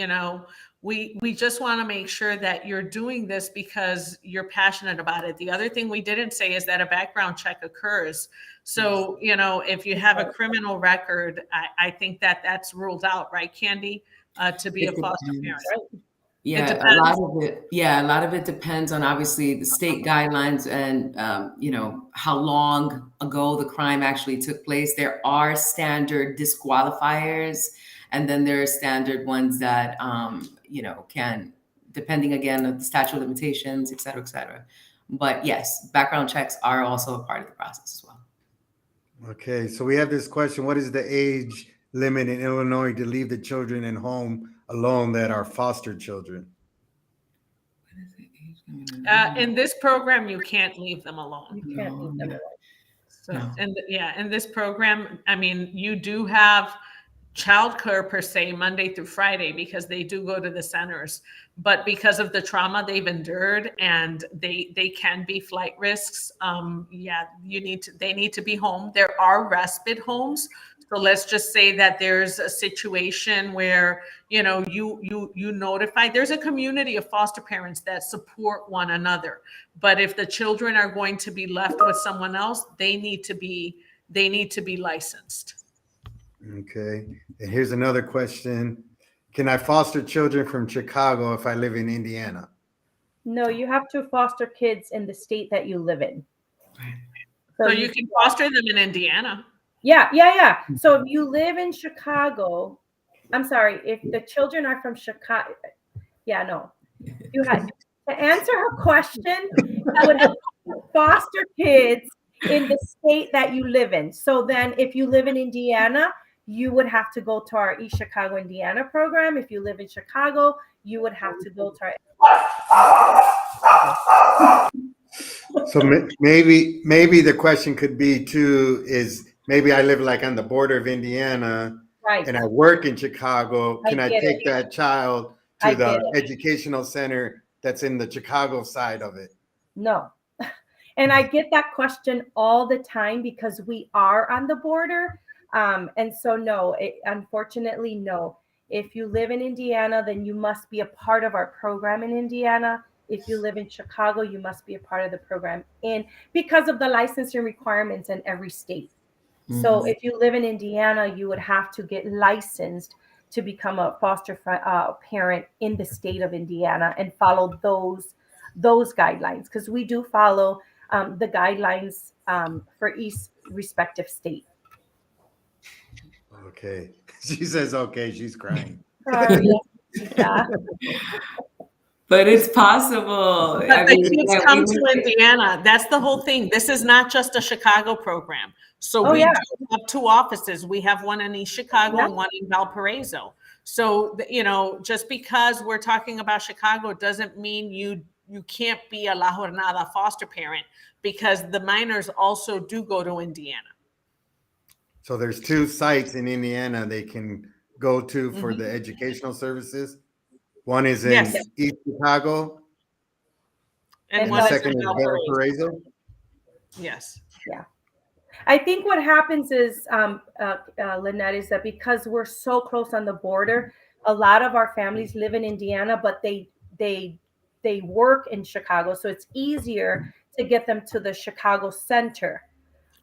we just want to make sure that you're doing this because you're passionate about it. The other thing we didn't say is that a background check occurs. So, if you have a criminal record, I think that's ruled out, right, Candy, to be a foster parent. Yeah, a lot of it depends on obviously the state guidelines and how long ago the crime actually took place. There are standard disqualifiers, and then there are standard ones that can, depending again on the statute of limitations, et cetera, et cetera. But yes, background checks are also a part of the process as well. Okay, so we have this question: what is the age limit in Illinois to leave the children in home alone that are foster children? In this program, you can't leave them alone. You can't leave them alone. So, in this program, I mean, you do have childcare per se Monday through Friday because they do go to the centers, but because of the trauma they've endured and they can be flight risks. They need to be home. There are respite homes. So let's just say that there's a situation where, you notify, there's a community of foster parents that support one another. But if the children are going to be left with someone else, they need to be licensed. Okay. And here's another question. Can I foster children from Chicago if I live in Indiana? No, you have to foster kids in the state that you live in. So you can foster them in Indiana. Yeah. So if you live in Chicago, I'm sorry, if the children are from Chicago, you had to answer her question. I would have to foster kids in the state that you live in. So then if you live in Indiana, you would have to go to our East Chicago, Indiana program. If you live in Chicago, you would have to go to our. So maybe the question could be too, is maybe I live like on the border of Indiana, right, and I work in Chicago. Can I take that child to the educational center that's in the Chicago side of it? No. And I get that question all the time because we are on the border. And so no, unfortunately, no. If you live in Indiana, then you must be a part of our program in Indiana. If you live in Chicago, you must be a part of the program because of the licensing requirements in every state. Mm-hmm. So if you live in Indiana, you would have to get licensed to become a foster parent in the state of Indiana and follow those guidelines, because we do follow the guidelines for each respective state. Okay. She says, okay, she's crying. Sorry. But it's possible. But the kids come to Indiana. That's the whole thing. This is not just a Chicago program. So we do have 2 offices. We have one in East Chicago and one in Valparaiso. So, just because we're talking about Chicago doesn't mean you can't be a La Jornada foster parent, because the minors also do go to Indiana. So there's 2 sites in Indiana they can go to for the educational services. One is in East Chicago, and the second is Valparaiso. Yes. Yeah. I think what happens is, Lynette, is that because we're so close on the border, a lot of our families live in Indiana, but they they work in Chicago, so it's easier to get them to the Chicago center,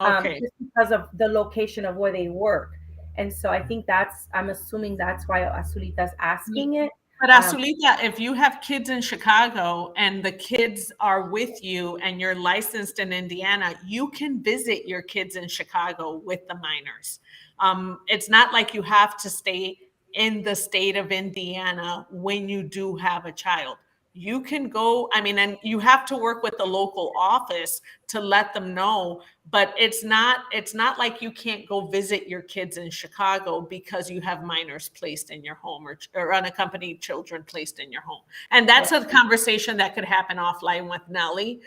Okay. just because of the location of where they work. And so I think I'm assuming that's why Azulita's asking it. But Azulita, if you have kids in Chicago and the kids are with you and you're licensed in Indiana, you can visit your kids in Chicago with the minors. It's not like you have to stay in the state of Indiana when you do have a child. You can go, I mean, and you have to work with the local office to let them know, but it's not like you can't go visit your kids in Chicago because you have minors placed in your home or unaccompanied children placed in your home. And that's a conversation that could happen offline with Nellie,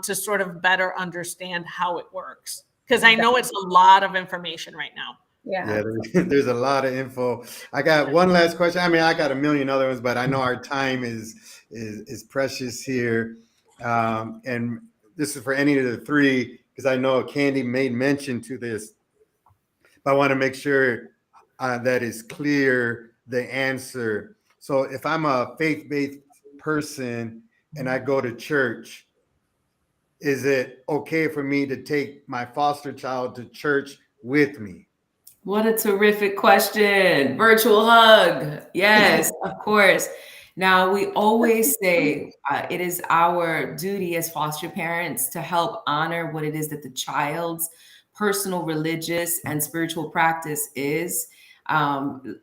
to sort of better understand how it works. Because I know it's a lot of information right now. Yeah, there's a lot of info. I got one last question. I mean, I got a million other ones, but I know our time is precious here. And this is for any of the three, because I know Candy made mention to this, but I want to make sure that is clear, the answer. So if I'm a faith-based person and I go to church, is it okay for me to take my foster child to church with me? What a terrific question. Virtual hug. Yes, of course. Now, we always say it is our duty as foster parents to help honor what it is that the child's personal, religious, and spiritual practice is.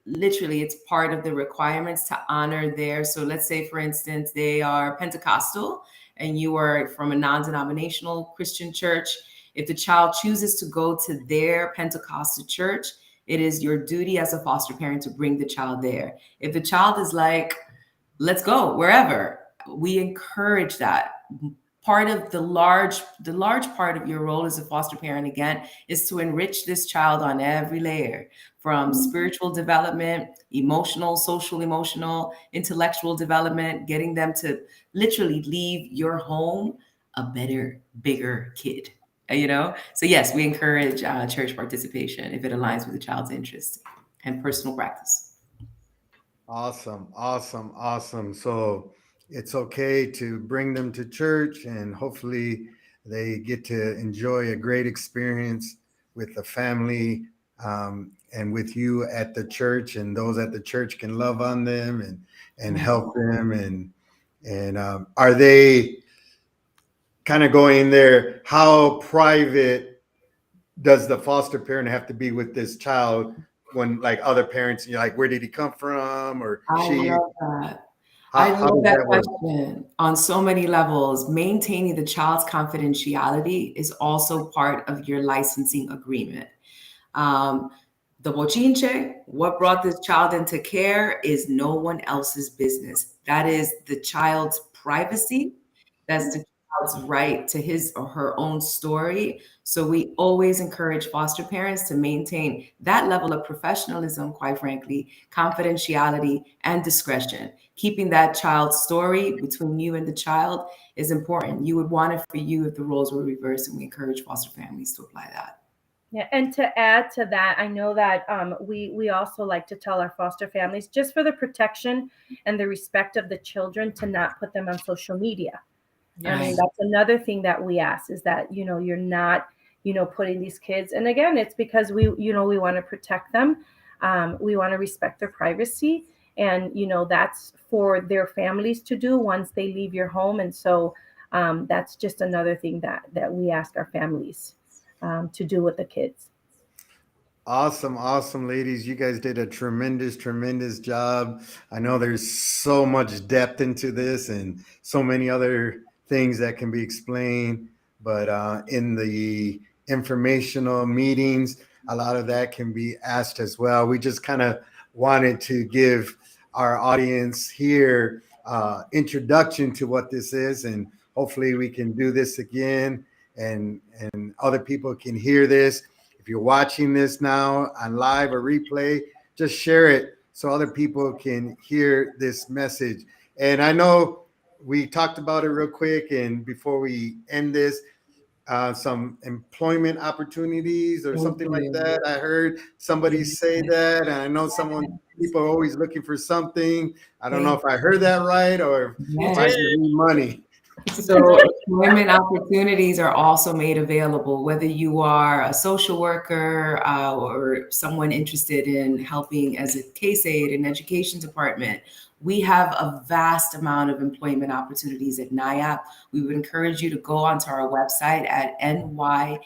Literally, it's part of the requirements to honor their. So let's say, for instance, they are Pentecostal and you are from a non-denominational Christian church. If the child chooses to go to their Pentecostal church, it is your duty as a foster parent to bring the child there. If the child is like, let's go wherever, we encourage that. Part of the large part of your role as a foster parent, again, is to enrich this child on every layer, from spiritual development, emotional, social, emotional, intellectual development, getting them to literally leave your home a better, bigger kid. So yes, we encourage church participation if it aligns with the child's interest and personal practice. Awesome. So it's okay to bring them to church, and hopefully they get to enjoy a great experience with the family, and with you at the church, and those at the church can love on them and help them. And are they kind of going there? How private does the foster parent have to be with this child when, like, other parents, you're like, where did he come from, or she? I love that. How I love does that work? question on so many levels. Maintaining the child's confidentiality is also part of your licensing agreement. The bochinche, what brought this child into care, is no one else's business. That is the child's privacy. That's the child's right to his or her own story. So we always encourage foster parents to maintain that level of professionalism, quite frankly, confidentiality, and discretion. Keeping that child's story between you and the child is important. You would want it for you if the roles were reversed, and we encourage foster families to apply that. Yeah, and to add to that, I know that we also like to tell our foster families, just for the protection and the respect of the children, to not put them on social media. Yes. I mean, that's another thing that we ask, is that, you're not, putting these kids. And again, it's because we want to protect them. We want to respect their privacy. And, that's for their families to do once they leave your home. And so that's just another thing that we ask our families to do with the kids. Awesome, ladies. You guys did a tremendous job. I know there's so much depth into this and so many other things that can be explained, but in the informational meetings, a lot of that can be asked as well. We just kind of wanted to give our audience here introduction to what this is, and hopefully we can do this again, and other people can hear this. If you're watching this now on live or replay, just share it so other people can hear this message. And I know we talked about it real quick, and before we end this, some employment opportunities or something like that. I heard somebody say that, and I know people are always looking for something. I don't know if I heard that right or if I just need money. So employment opportunities are also made available, whether you are a social worker or someone interested in helping as a case aide in education department. We have a vast amount of employment opportunities at NYAP. We would encourage you to go onto our website at NYAP.org,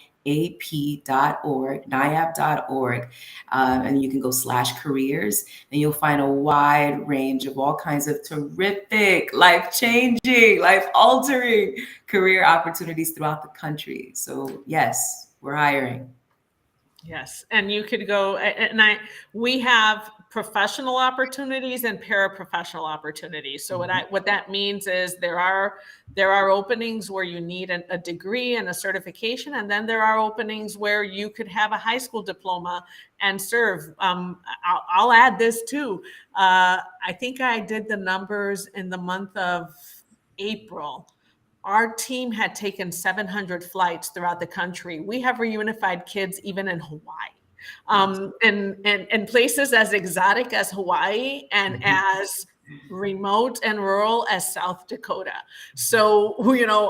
NYAP.org, and you can go /careers, and you'll find a wide range of all kinds of terrific, life-changing, life-altering career opportunities throughout the country. So yes, we're hiring. Yes, and you could go, we have professional opportunities and paraprofessional opportunities. So what that means is there are openings where you need a degree and a certification, and then there are openings where you could have a high school diploma and serve. I'll add this too. I think I did the numbers in the month of April. Our team had taken 700 flights throughout the country. We have reunified kids even in Hawaii, and places as exotic as Hawaii and as remote and rural as South Dakota. So,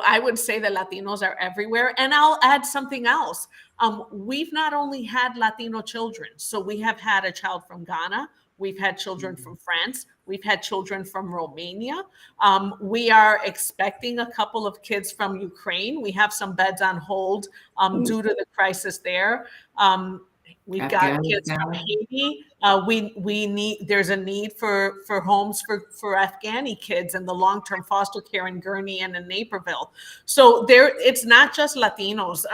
I would say that Latinos are everywhere. And I'll add something else. We've not only had Latino children, so we have had a child from Ghana. We've had children from France. We've had children from Romania. We are expecting a couple of kids from Ukraine. We have some beds on hold due to the crisis there. We've got kids from Haiti. There's a need for homes for Afghani kids and the long-term foster care in Gurnee and in Naperville. So it's not just Latinos.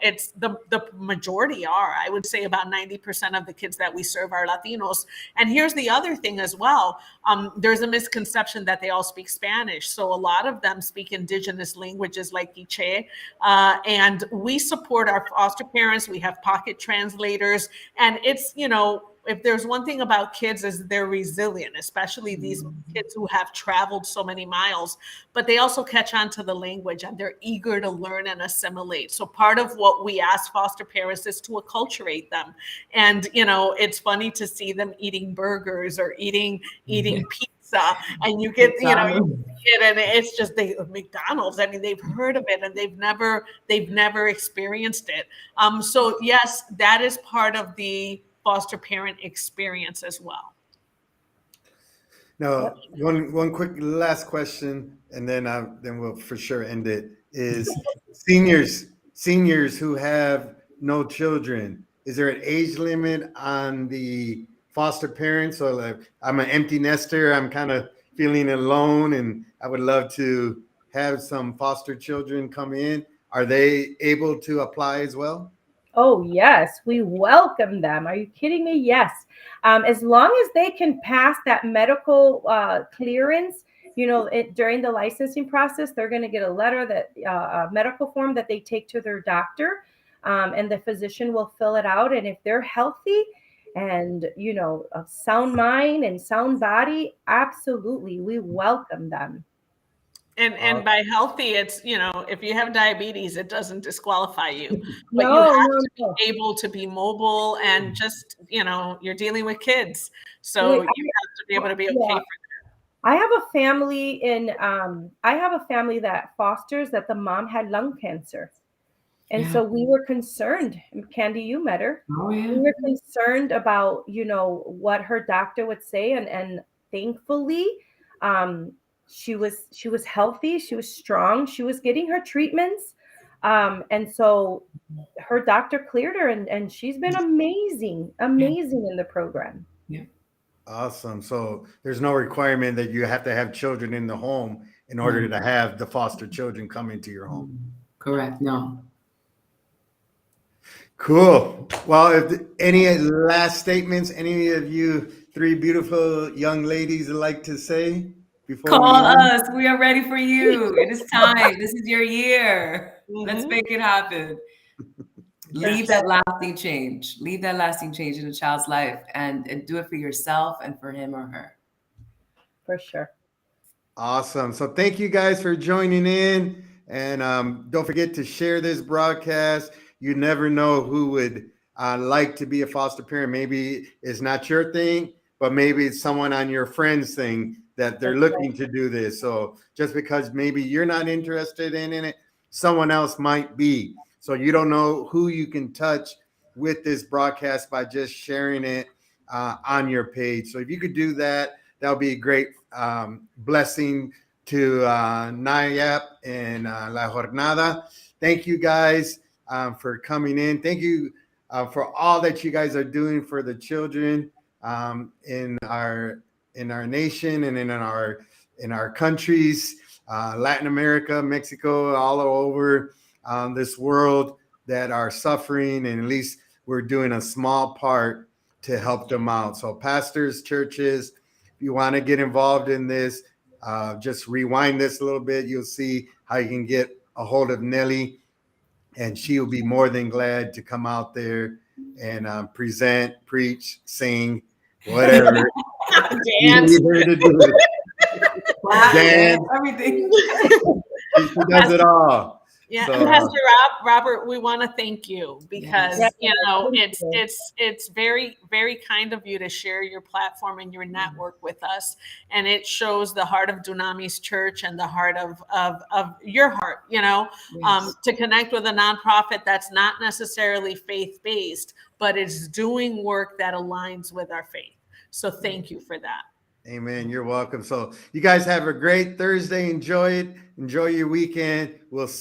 It's the majority are. I would say about 90% of the kids that we serve are Latinos. And here's the other thing as well. There's a misconception that they all speak Spanish. So a lot of them speak indigenous languages like Quiché. And we support our foster parents. We have pocket translators. And it's, if there's one thing about kids is they're resilient, especially these kids who have traveled so many miles, but they also catch on to the language and they're eager to learn and assimilate. So part of what we ask foster parents is to acculturate them. And, it's funny to see them eating burgers or eating pizza, and you get, and it's just McDonald's. I mean, they've heard of it and they've never experienced it. So yes, that is part of the foster parent experience as well. Now, one quick last question, and then we'll for sure end it. Is seniors who have no children, is there an age limit on the foster parents? Or like, I'm an empty nester, I'm kind of feeling alone, and I would love to have some foster children come in. Are they able to apply as well? Oh, yes. We welcome them. Are you kidding me? Yes. As long as they can pass that medical clearance, during the licensing process, they're going to get a letter a medical form that they take to their doctor, and the physician will fill it out. And if they're healthy and, a sound mind and sound body, absolutely, we welcome them. And by healthy, it's, if you have diabetes, it doesn't disqualify you. But No, you have no, to no. be able to be mobile and just, you're dealing with kids. So you have to be able to be okay for that. I have a family that fosters that the mom had lung cancer. And so we were concerned. Candy, you met her. Oh, yeah. We were concerned about, what her doctor would say. And thankfully, she was healthy. She was strong. She was getting her treatments. And so her doctor cleared her, and she's been amazing in the program. Yeah. Awesome. So there's no requirement that you have to have children in the home in order to have the foster children come into your home. Correct. No. Cool. Well, if any last statements, any of you three beautiful young ladies would like to say before Call us. We are ready for you. It is time. This is your year. Let's make it happen. Leave that lasting change. Leave that lasting change in a child's life, and do it for yourself and for him or her. For sure. Awesome. So thank you guys for joining in. And don't forget to share this broadcast. You never know who would like to be a foster parent. Maybe it's not your thing, but maybe it's someone on your friend's thing that they're looking to do this. So just because maybe you're not interested in it, someone else might be. So you don't know who you can touch with this broadcast by just sharing it on your page. So if you could do that, that would be a great blessing to NYAP and La Jornada. Thank you guys for coming in. Thank you for all that you guys are doing for the children in our nation and in our countries, Latin America, Mexico, all over this world that are suffering, and at least we're doing a small part to help them out. So pastors, churches, if you want to get involved in this, just rewind this a little bit. You'll see how you can get a hold of Nelly, and she will be more than glad to come out there and present, preach, sing, whatever. Dance. You need her to do it. Dance. Everything. She does it all. Yeah, So, and Pastor Robert, we want to thank you because it's very, very kind of you to share your platform and your network with us, and it shows the heart of Dunamis Church and the heart of your heart. To connect with a nonprofit that's not necessarily faith-based, but it's doing work that aligns with our faith. So thank you for that. Amen. You're welcome. So you guys have a great Thursday. Enjoy it. Enjoy your weekend. We'll see